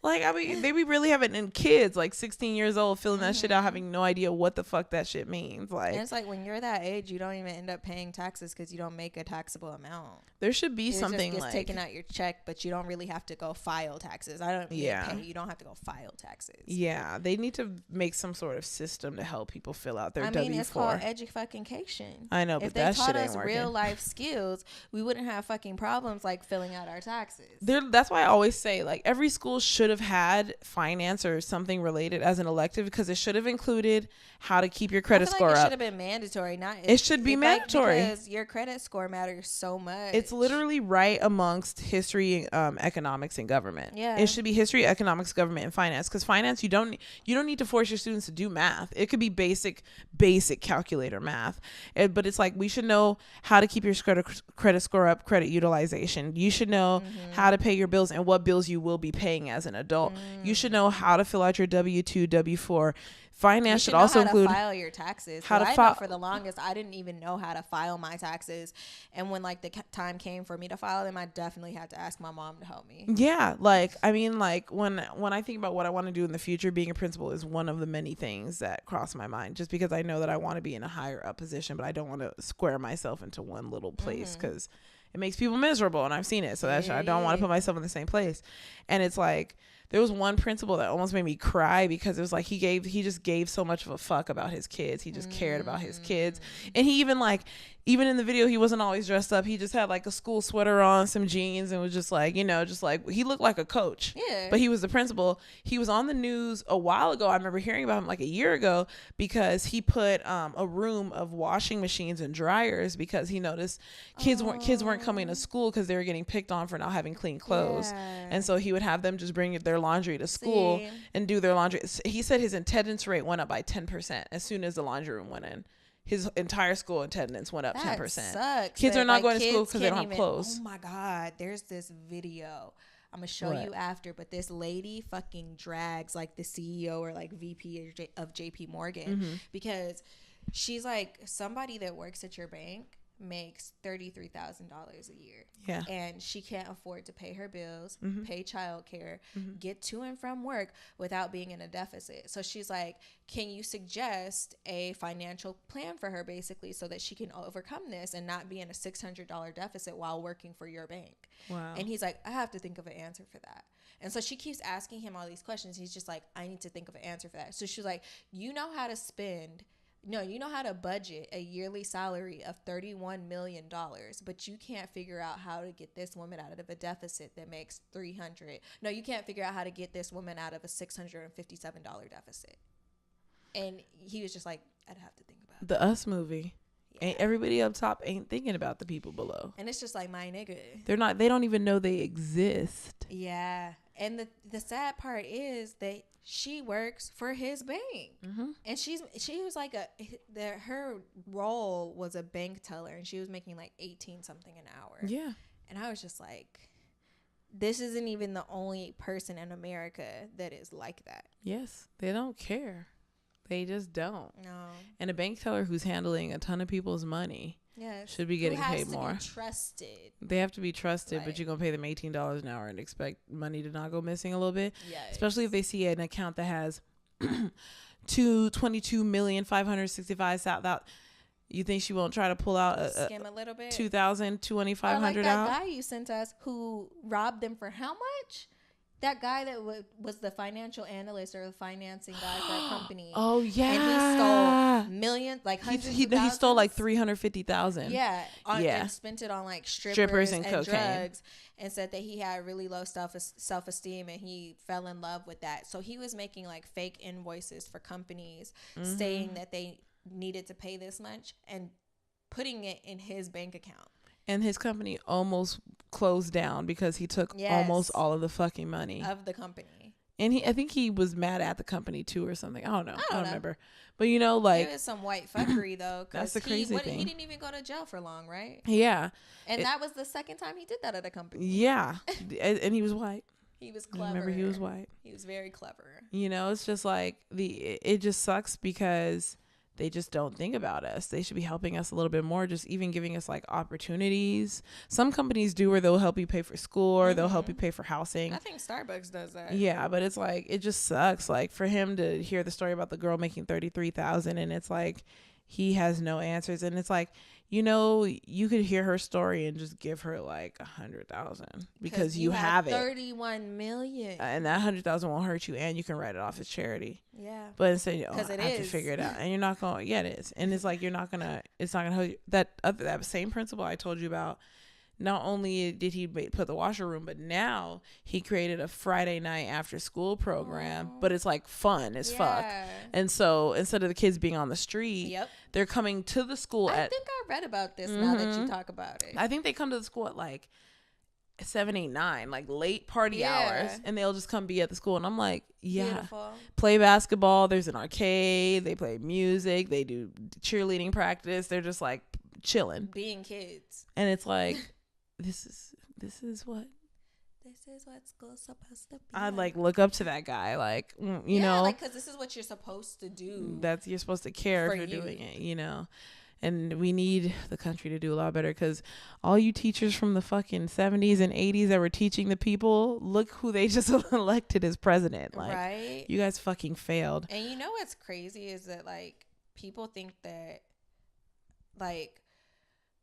Like, I mean, they be really having in kids like 16 years old filling that shit out, having no idea what the fuck that shit means. Like, and it's like when you're that age, you don't even end up paying taxes because you don't make a taxable amount. There should be something just like taking out your check, but you don't really have to go file taxes. You don't have to go file taxes. Yeah, they need to make some sort of system to help people fill out their W-4. It's called education. I know, but that shit ain't working. If they taught us real life skills, we wouldn't have fucking problems like filling out our taxes. That's why I always say, like, every school should have had finance or something related as an elective, because it should have included how to keep your credit score up. It should have been mandatory. It should be mandatory because your credit score matters so much. It's literally right amongst history, economics, and government. Yeah, it should be history, economics, government, and finance. Because finance, you don't need to force your students to do math. It could be basic calculator math. But it's like, we should know how to keep your credit score up, credit utilization. You should know how to pay your bills and what bills you will be paying as an adult. You should know how to fill out your W-2, W-4. Finance should also include how to file your taxes. How to file. For the longest, I didn't even know how to file my taxes, and when like the time came for me to file them, I definitely had to ask my mom to help me. Yeah, like I mean, like when I think about what I want to do in the future, being a principal is one of the many things that cross my mind. Just because I know that I want to be in a higher up position, but I don't want to square myself into one little place because it makes people miserable, and I've seen it. So I don't want to put myself in the same place. And it's like, there was one principal that almost made me cry because it was like he just gave so much of a fuck about his kids. He just cared about his kids. And he even in the video, he wasn't always dressed up. He just had like a school sweater on, some jeans, and was just like, just like he looked like a coach. Yeah. But he was the principal. He was on the news a while ago. I remember hearing about him like a year ago because he put a room of washing machines and dryers because he noticed kids weren't coming to school because they were getting picked on for not having clean clothes. Yeah. And so he would have them just bring their laundry to school and do their laundry. He said his attendance rate went up by 10% as soon as the laundry room went in. His entire school attendance went up 10%. Sucks. Kids are not going to school because they don't have clothes. Oh my God. There's this video I'm going to show you after, but this lady fucking drags like the CEO or like VP of JP Morgan because she's like, somebody that works at your bank makes $33,000 a year. Yeah. And she can't afford to pay her bills, pay childcare, get to and from work without being in a deficit. So she's like, can you suggest a financial plan for her basically so that she can overcome this and not be in a $600 deficit while working for your bank? Wow. And he's like, I have to think of an answer for that. And so she keeps asking him all these questions. He's just like, I need to think of an answer for that. So she's like, you know how to budget a yearly salary of $31 million, but you can't figure out how to get this woman out of a deficit that makes $300. No, you can't figure out how to get this woman out of a $657 deficit. And he was just like, I'd have to think about the Us movie. Yeah. Ain't everybody up top ain't thinking about the people below. And it's just like, my nigga. They don't even know they exist. Yeah. And the sad part is that she works for his bank, and she was like her role was a bank teller, and she was making like 18 something an hour. Yeah. And I was just like, this isn't even the only person in America that is like that. Yes, they don't care. They just don't. No. And a bank teller who's handling a ton of people's money. Yes. Should be getting paid more. Trusted. They have to be trusted, but you're going to pay them $18 an hour and expect money to not go missing a little bit. Yes. Especially if they see an account that has $22,565,000. You think she won't try to pull out skim a little bit? $2,000, $2,500 out? Like that guy you sent us who robbed them for how much? That guy that was the financial analyst or the financing guy for a company. Oh yeah, and he stole millions, like hundreds of thousands. He stole like $350,000. Yeah, and spent it on like strippers and cocaine. Drugs, and said that he had really low self-esteem and he fell in love with that. So he was making like fake invoices for companies, saying that they needed to pay this much and putting it in his bank account. And his company almost closed down because he took almost all of the fucking money of the company. And I think he was mad at the company too or something. I don't know. I don't remember. But like, it was some white fuckery though. That's the crazy thing. He didn't even go to jail for long, right? Yeah. And that was the second time he did that at a company. Yeah. And he was white. He was clever. Remember, he was white. He was very clever. It's just like it just sucks because they just don't think about us. They should be helping us a little bit more, just even giving us like opportunities. Some companies do where they'll help you pay for school or they'll help you pay for housing. I think Starbucks does that. Yeah, but it's like, it just sucks. Like for him to hear the story about the girl making $33,000 and it's like, he has no answers. And it's like, you could hear her story and just give her like $100,000 because you have it. 31 million. And that $100,000 won't hurt you, and you can write it off as charity. Yeah. But instead, I have to figure it out, and you're not going. Yeah, it is, and it's like it's not gonna help you. That same principle I told you about. Not only did he put the washer room, but now he created a Friday night after school program, but it's like fun as fuck. And so instead of the kids being on the street, they're coming to the school I think I read about this now that you talk about it. I think they come to the school at like 7, 8, 9, like late party hours, and they'll just come be at the school. And I'm like, beautiful. Play basketball. There's an arcade. They play music. They do cheerleading practice. They're just like chilling. Being kids. And it's like... This is what this is what school's supposed to be. I'd like look up to that guy, like, you know, like, because this is what you're supposed to do. That's, you're supposed to care if you're doing it, you know. And we need the country to do a lot better, because all you teachers from the fucking 70s and 80s that were teaching the people, look who they just elected as president. Like, right? You guys fucking failed. And you know what's crazy is that, like, people think that, like,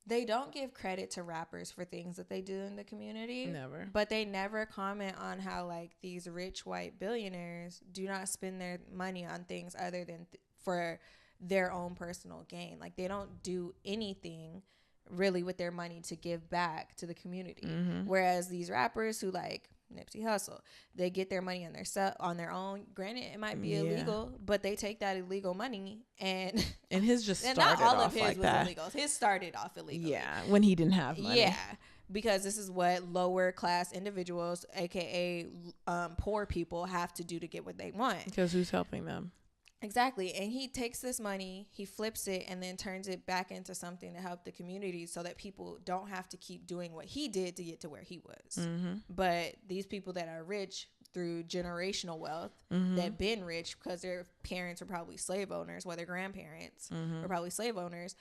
they don't give credit to rappers for things that they do in the community. Never. But they never comment on how, like, these rich white billionaires do not spend their money on things other than for their own personal gain. Like, they don't do anything really with their money to give back to the community. Mm-hmm. Whereas these rappers who, like Nipsey Hussle, they get their money on their own. Granted, it might be illegal, but they take that illegal money and his just started not all off of his like was that. Illegal. His started off illegal. Yeah, when he didn't have money. Yeah, because this is what lower class individuals, aka poor people, have to do to get what they want. Because who's helping them? Exactly. And he takes this money, he flips it, and then turns it back into something to help the community so that people don't have to keep doing what he did to get to where he was. Mm-hmm. But these people that are rich through generational wealth, that been rich because their parents were probably slave owners, or their grandparents were probably slave owners,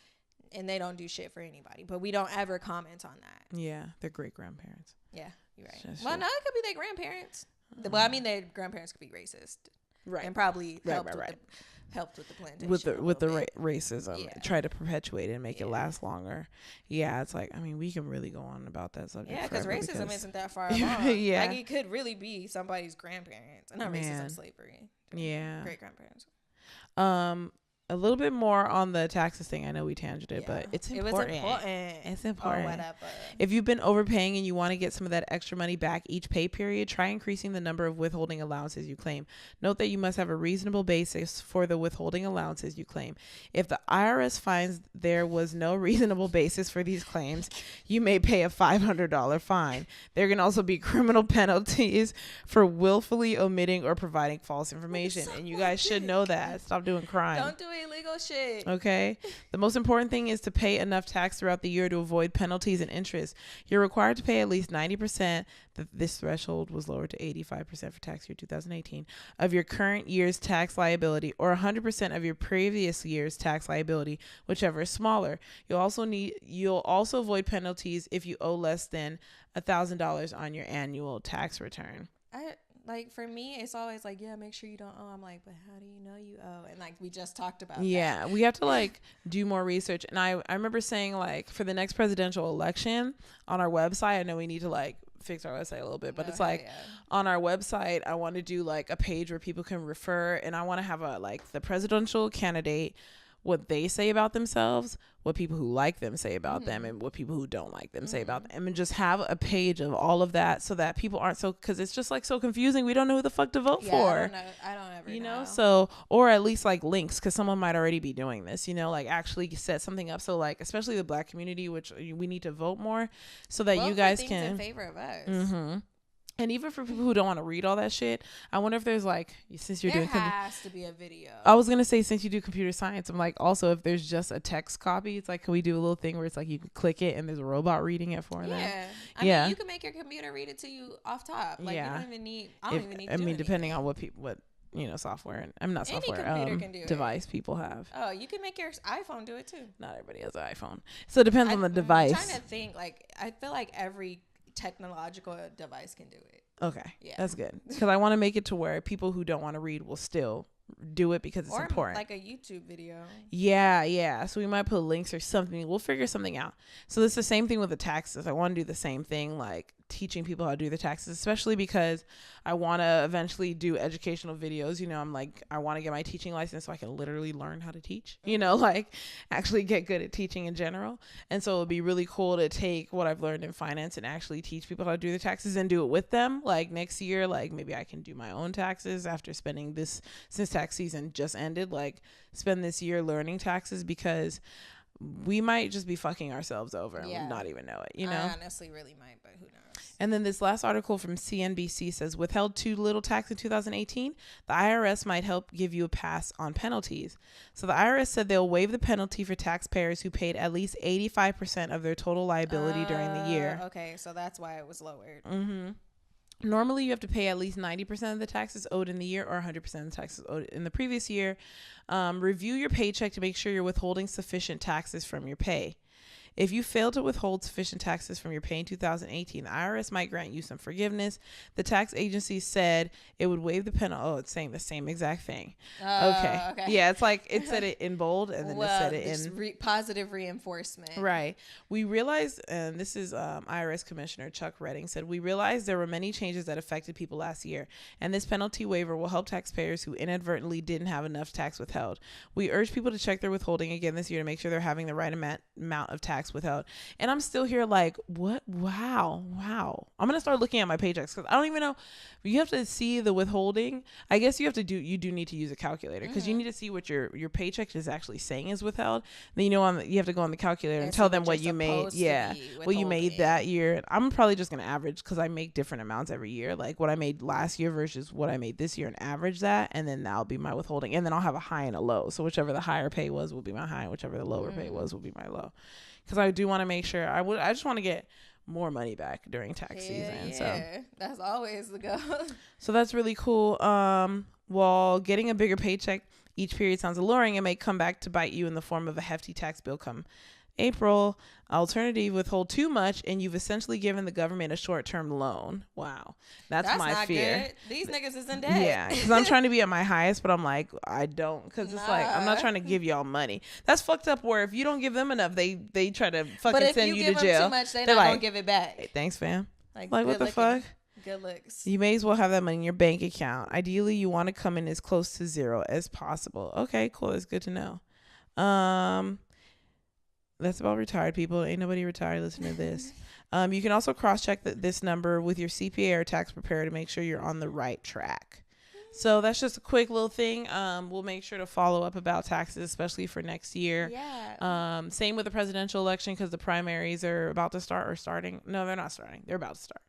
and they don't do shit for anybody. But we don't ever comment on that. Yeah, their great-grandparents. Yeah, you're right. Well, no, it could be their grandparents. Well, I mean, their grandparents could be racist. Right. And probably helped with the plantation. With the racism. Try to perpetuate it and make it last longer. Yeah, it's like, I mean, we can really go on about that subject. Yeah, because racism isn't that far along. Yeah. Like, it could really be somebody's grandparents. Not racism, slavery. Yeah. Great-grandparents. A little bit more on the taxes thing. I know we tangented, but it's important. It's important. Or whatever. If you've been overpaying and you want to get some of that extra money back each pay period, try increasing the number of withholding allowances you claim. Note that you must have a reasonable basis for the withholding allowances you claim. If the IRS finds there was no reasonable basis for these claims, you may pay a $500 fine. There can also be criminal penalties for willfully omitting or providing false information. And you guys should know that. Stop doing crime. Don't do illegal shit. Okay. The most important thing is to pay enough tax throughout the year to avoid penalties and interest. You're required to pay at least 90%. This threshold was lowered to 85% for tax year 2018 of your current year's tax liability, or 100% of your previous year's tax liability, whichever is smaller. You'll also avoid penalties if you owe less than $1,000 on your annual tax return. Like, for me, it's always like, yeah, make sure you don't owe. I'm like, but how do you know you owe? And, like, we just talked about that. We have to, like, do more research. And I remember saying, like, for the next presidential election on our website, I know we need to, like, fix our website a little bit, but it's like on our website, I want to do, like, a page where people can refer, and I want to have the presidential candidate, what they say about themselves, what people who like them say about them, and what people who don't like them say about them, and just have a page of all of that so that people aren't because it's just like so confusing. We don't know who the fuck to vote for. I don't ever know. So, or at least like links, because someone might already be doing this, like actually set something up. So like, especially the Black community, which we need to vote more so that you guys can in favor of us. And even for people who don't want to read all that shit, I wonder if there's like, since you're doing... There has to be a video. I was going to say, since you do computer science, I'm like, also if there's just a text copy, it's like, can we do a little thing where it's like you can click it and there's a robot reading it for them? I mean, you can make your computer read it to you off top. Like, you don't even need... I don't even need to do anything. Depending on what software, I'm not software, device people have. Oh, you can make your iPhone do it too. Not everybody has an iPhone. So it depends on the device. I'm trying to think, like, I feel like every technological device can do it. Okay, that's good, because I want to make it to where people who don't want to read will still do it because it's important. Like a YouTube video. Yeah. So we might put links or something. We'll figure something out. So it's the same thing with the taxes. I want to do the same thing, like teaching people how to do the taxes, especially because I want to eventually do educational videos. I'm like, I want to get my teaching license so I can literally learn how to teach, like actually get good at teaching in general. And so it'll be really cool to take what I've learned in finance and actually teach people how to do the taxes and do it with them. Like next year, like maybe I can do my own taxes after spending this, since tax season just ended, like spend this year learning taxes, because we might just be fucking ourselves over and not even know it, I honestly really might, but who knows. And then this last article from CNBC says, withheld too little tax in 2018, the IRS might help give you a pass on penalties. So the IRS said they'll waive the penalty for taxpayers who paid at least 85% of their total liability during the year. Okay, so that's why it was lowered. Normally, you have to pay at least 90% of the taxes owed in the year or 100% of the taxes owed in the previous year. Review your paycheck to make sure you're withholding sufficient taxes from your pay. If you fail to withhold sufficient taxes from your pay in 2018, the IRS might grant you some forgiveness. The tax agency said it would waive the penalty. Oh, it's saying the same exact thing. Okay. Yeah, it's like it said it in bold and then it said it in positive reinforcement. Right. We realized, and this is IRS Commissioner Chuck Redding said, we realized there were many changes that affected people last year, and this penalty waiver will help taxpayers who inadvertently didn't have enough tax withheld. We urge people to check their withholding again this year to make sure they're having the right amount of tax withheld. And I'm still here like, what? Wow. I'm gonna start looking at my paychecks because I don't even know. You have to see the withholding. I guess you do need to use a calculator because you need to see what your paycheck is actually saying is withheld. Then you have to go on the calculator and tell them what you made. Yeah, what you made that year. I'm probably just gonna average because I make different amounts every year, like what I made last year versus what I made this year, and average that, and then that'll be my withholding. And then I'll have a high and a low. So whichever the higher pay was will be my high, and whichever the lower pay was will be my low. Because I do want to make sure I just want to get more money back during tax season. So that's always the goal. So that's really cool. While getting a bigger paycheck each period sounds alluring, it may come back to bite you in the form of a hefty tax bill come April. Alternative, withhold too much and you've essentially given the government a short-term loan. Wow. That's my not fear. Good. These niggas is in debt. Yeah, because I'm trying to be at my highest, but I'm like, I don't, because it's like, I'm not trying to give y'all money. That's fucked up where if you don't give them enough, they try to fucking send you to jail. But if you give them too much, they're not going to give it back. Hey, thanks, fam. Like what the fuck? Good looks. You may as well have that money in your bank account. Ideally, you want to come in as close to zero as possible. Okay, cool. That's good to know. That's about retired people. Ain't nobody retired listening to this. You can also cross-check this number with your CPA or tax preparer to make sure you're on the right track. So that's just a quick little thing. We'll make sure to follow up about taxes, especially for next year. Yeah. Same with the presidential election because the primaries are about to start or starting. No, they're not starting. They're about to start.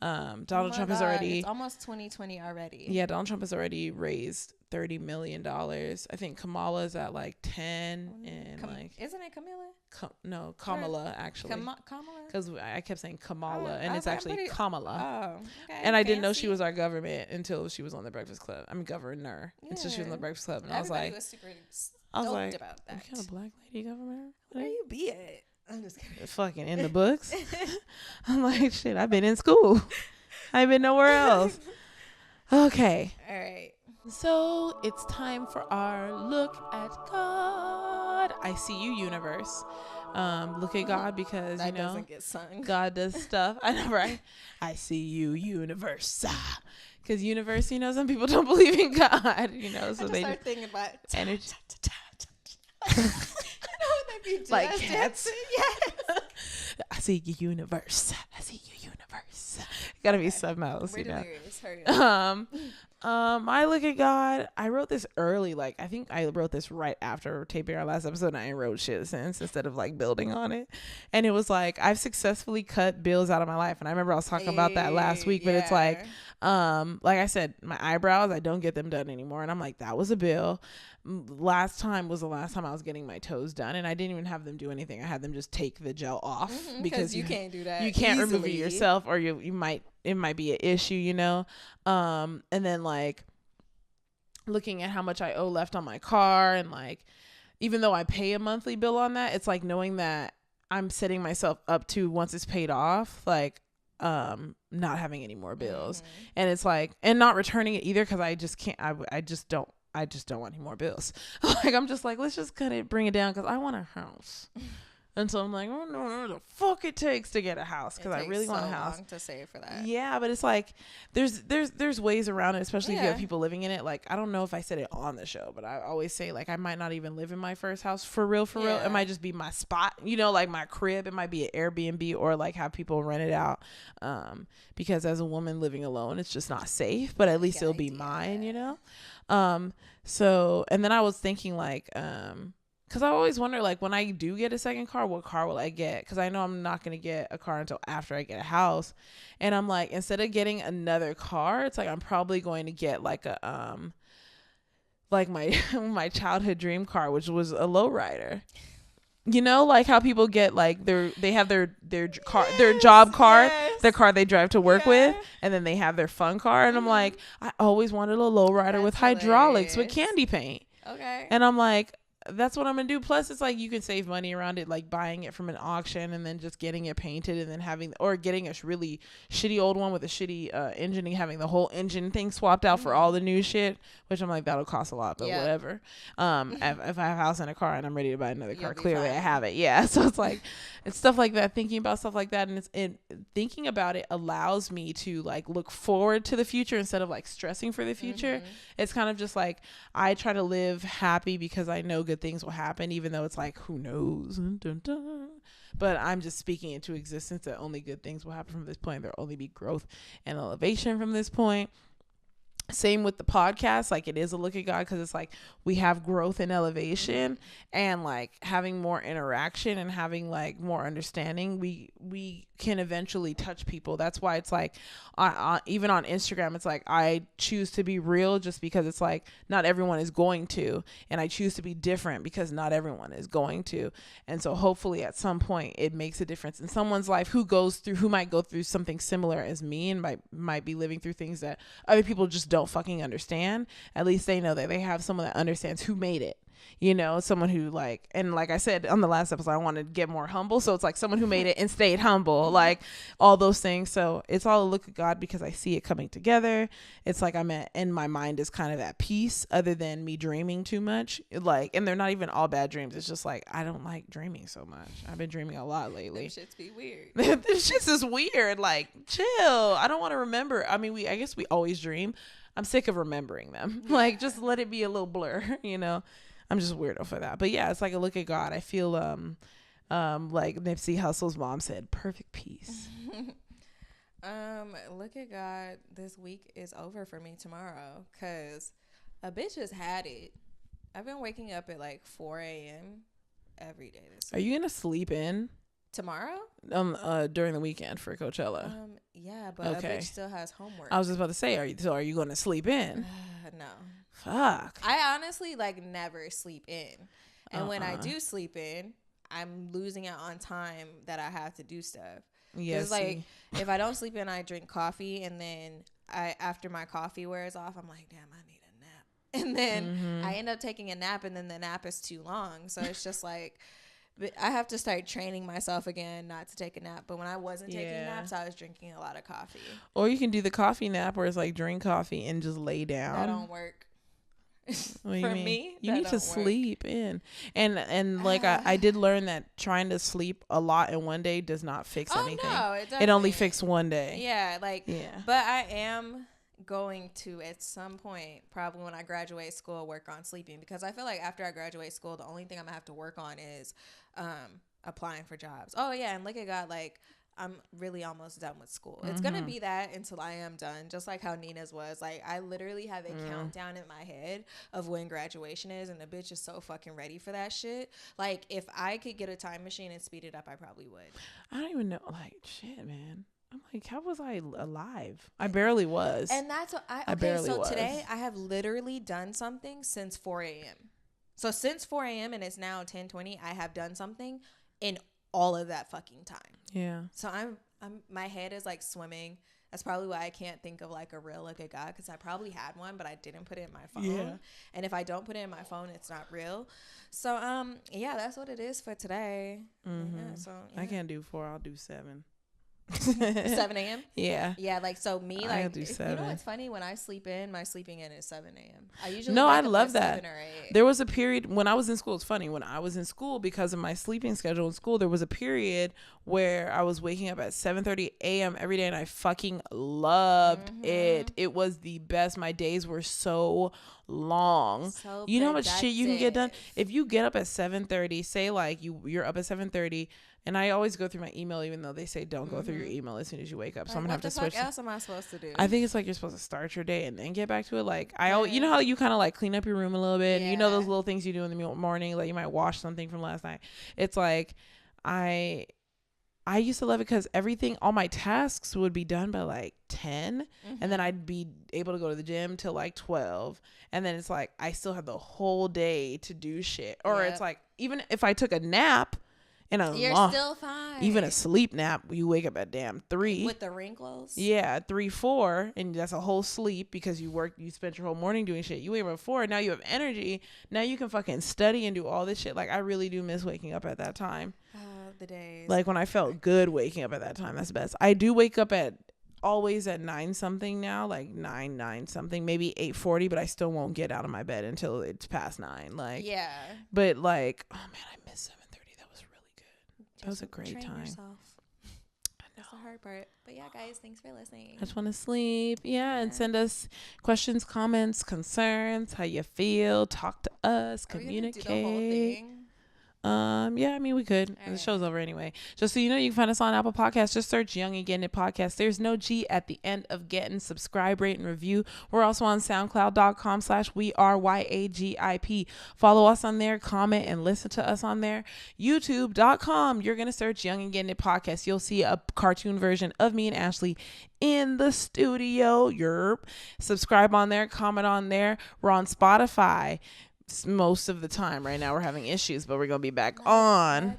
Donald Trump has already. It's almost 2020 already. Yeah, Donald Trump has already raised $30 million. I think Kamala's at like 10 and isn't it Camilla? No, Kamala actually. Kamala? Because I kept saying Kamala and it's actually Kamala. Oh, okay. And I didn't know she was our government until she was on the Breakfast Club. I mean, governor. Yeah. Until she was on the Breakfast Club. And Everybody was super stoked about that. We got a black lady governor? Where you be at? I'm just kidding. Fucking in the books. I'm like, shit, I've been in school. I ain't been nowhere else. Okay. All right. So it's time for our look at God. I see you, universe. Look at God because, that doesn't get sung. God does stuff. I know, right? I see you, universe. Because universe, some people don't believe in God, so they start thinking about energy. Like cats. Yes. I see you, universe. I see you, universe. Gotta be something else, Hurry up. I look at God. I wrote this early. Like, I think I wrote this right after taping our last episode, and I ain't wrote shit since instead of like building on it. And it was like, I've successfully cut bills out of my life. And I remember I was talking about that last week, but it's like I said, my eyebrows, I don't get them done anymore. And I'm like, that was a bill. Last time was the last time I was getting my toes done, and I didn't even have them do anything. I had them just take the gel off because you can't do that. You can't remove it yourself, or it might be an issue, and then like looking at how much I owe left on my car, and like even though I pay a monthly bill on that, it's like knowing that I'm setting myself up to, once it's paid off, like not having any more bills. And it's like, and not returning it either, because I just can't. I just don't want any more bills. Like, I'm just like, let's just bring it down, because I want a house. And so I'm like, oh, no, the fuck it takes to get a house, because I really want a house. Long to save for that. Yeah, but it's like there's ways around it, especially if you have people living in it. Like, I don't know if I said it on the show, but I always say, like, I might not even live in my first house for real. It might just be my spot, like my crib. It might be an Airbnb, or like have people rent it out. Because as a woman living alone, it's just not safe. But at least it'll be mine, So, and then I was thinking, like, because I always wonder, like, when I do get a second car, what car will I get? Because I know I'm not going to get a car until after I get a house. And I'm like, instead of getting another car, it's like I'm probably going to get like a like my childhood dream car, which was a lowrider. You know, like how people get like they have their car, their job car, the car they drive to work with, and then they have their fun car. And I'm like, I always wanted a lowrider with hydraulics with candy paint. Okay. And I'm like, that's what I'm gonna do. Plus, it's like you can save money around it, like buying it from an auction and then just getting it painted and then getting a really shitty old one with a shitty engine and having the whole engine thing swapped out for all the new shit, which I'm like, that'll cost a lot, but whatever. If I have a house and a car and I'm ready to buy another car, clearly I have it. Yeah. So it's like, it's stuff like that, thinking about stuff like that. And thinking about it allows me to like look forward to the future instead of like stressing for the future. It's kind of just like, I try to live happy because I know good things will happen, even though it's like, who knows? Dun, dun. But I'm just speaking into existence that only good things will happen from this point. There'll only be growth and elevation from this point. Same with the podcast. Like, it is a look at God, because it's like we have growth and elevation and like having more interaction and having like more understanding. We can eventually touch people. That's why it's like even on Instagram, it's like I choose to be real just because it's like not everyone is going to, and I choose to be different because not everyone is going to. And so hopefully at some point it makes a difference in someone's life who might go through something similar as me and might be living through things that other people just don't fucking understand. At least they know that they have someone that understands who made it. You know, someone who like, and like I said on the last episode, I want to get more humble. So it's like someone who made it and stayed humble, like all those things. So it's all a look at God because I see it coming together. It's like and my mind is kind of at peace other than me dreaming too much. Like, and they're not even all bad dreams. It's just like, I don't like dreaming so much. I've been dreaming a lot lately. Them shits be weird. This shit is weird. Like, chill. I don't want to remember. I mean, I guess we always dream. I'm sick of remembering them. Like, just let it be a little blur, you know? I'm just a weirdo for that. But yeah, it's like a look at God. I feel like Nipsey Hussle's mom said, perfect peace. Look at God. This week is over for me tomorrow because a bitch has had it. I've been waking up at like 4 a.m. every day this week. Are you going to sleep in? Tomorrow? During the weekend for Coachella. Yeah, but a bitch still has homework. I was just about to say, are you going to sleep in? No. Fuck. I honestly like never sleep in. And when I do sleep in, I'm losing out on time that I have to do stuff. Yes. Like if I don't sleep in, I drink coffee, and then after my coffee wears off, I'm like, damn, I need a nap. And then I end up taking a nap, and then the nap is too long. So it's just like, but I have to start training myself again not to take a nap. But when I wasn't taking naps, I was drinking a lot of coffee. Or you can do the coffee nap where it's like drink coffee and just lay down. That don't work. For me, you need to sleep in. And like I did learn that trying to sleep a lot in one day does not fix anything. No, it doesn't. It only fixes one day. Yeah, but I am going to at some point, probably when I graduate school, work on sleeping, because I feel like after I graduate school, the only thing I'm gonna have to work on is applying for jobs. Oh yeah, and look at God, like I'm really almost done with school. It's gonna be that until I am done, just like how Nina's was. Like I literally have a countdown in my head of when graduation is, and the bitch is so fucking ready for that shit. Like if I could get a time machine and speed it up, I probably would. I don't even know, like shit, man. I'm like, how was I alive? I barely was. And that's what I barely was. Today I have literally done something since 4 a.m. So since 4 a.m. and it's now 10:20, I have done something in all of that fucking time. Yeah. So I'm my head is like swimming. That's probably why I can't think of like a real look at God, because I probably had one, but I didn't put it in my phone. Yeah. And if I don't put it in my phone, it's not real. So yeah, that's what it is for today. Yeah, so I can't do 4. I'll do 7. 7 a.m. Yeah, like so me, like do 7. You know what's funny, when I sleep in, my sleeping in is 7 a.m. I usually I love that. There was a period when I was in school. It's funny, when I was in school, because of my sleeping schedule in school, there was a period where I was waking up at 7:30 a.m. every day, and I fucking loved it. It was the best. My days were so long. You know how much shit you can get done if you get up at 7:30. Say like you're up at 7:30. And I always go through my email, even though they say don't go through your email as soon as you wake up. So I'm gonna have to switch. What else am I supposed to do? I think it's like you're supposed to start your day and then get back to it. Like you know how you kind of like clean up your room a little bit. Yeah. You know those little things you do in the morning, like you might wash something from last night. It's like I used to love it because all my tasks would be done by like 10 and then I'd be able to go to the gym till like 12. And then it's like, I still have the whole day to do shit. Or it's like, even if I took a nap, you're still fine. Even a sleep nap, you wake up at damn 3 with the wrinkles. Yeah, 3, 4, and that's a whole sleep because you spent your whole morning doing shit. You wake up at 4, now you have energy. Now you can fucking study and do all this shit. Like, I really do miss waking up at that time. The days. Like when I felt good waking up at that time. That's the best. I do wake up always at 9 something now, like 9 something, maybe 8:40, but I still won't get out of my bed until it's past 9. Like, yeah. But like, oh man, I miss 7:30. That was a great time. Yourself. I know. That's the hard part. But yeah, guys, thanks for listening. I just want to sleep. Yeah, and send us questions, comments, concerns, how you feel. Talk to us. Communicate. Do the whole thing? Yeah, I mean, we could. The show's over anyway. Just so you know, you can find us on Apple Podcasts. Just search Young and Gettin Podcast. There's no G at the end of Gettin. Subscribe, rate, and review. We're also on SoundCloud.com/WeAreYAGIP. Follow us on there, comment, and listen to us on there. YouTube.com. You're going to search Young and Gettin Podcast. You'll see a cartoon version of me and Ashley in the studio. Subscribe on there, comment on there. We're on Spotify most of the time. Right now we're having issues, but we're gonna be back on.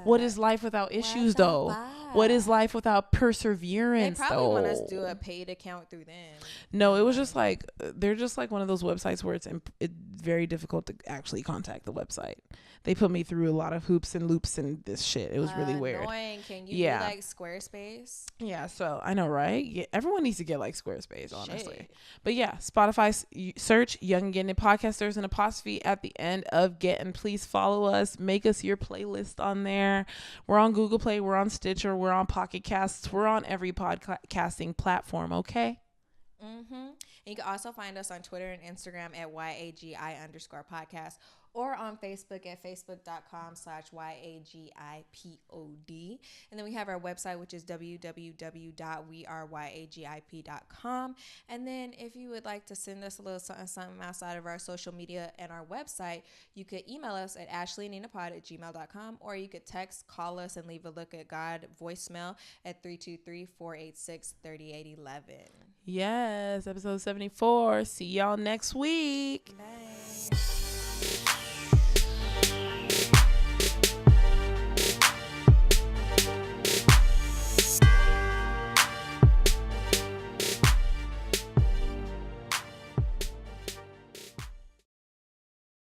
What is life without issues though? What is life without perseverance? They probably want us to do a paid account through them. No, it was just like, they're just like one of those websites where it's very difficult to actually contact the website. They put me through a lot of hoops and loops and this shit. It was really weird. Can you do like Squarespace? Yeah, so I know, right? Yeah, everyone needs to get like Squarespace, honestly. Shit. But yeah, Spotify, search Young and Gettin Podcast. There's an apostrophe at the end of Gettin. Please follow us. Make us your playlist on there. We're on GooglePlay. We're on Stitcher. We're on Pocket Casts. We're on every podcasting platform, okay? And you can also find us on Twitter and Instagram at YAGI_podcast, or on Facebook at facebook.com/YAGIPOD. And then we have our website, which is www.weareyagip.com. And then if you would like to send us a little something outside of our social media and our website, you could email us at Ashleyandninapod@gmail.com, or you could text, call us, and leave a Look at God voicemail at 323-486-3811. Yes, episode 74. See y'all next week. Bye.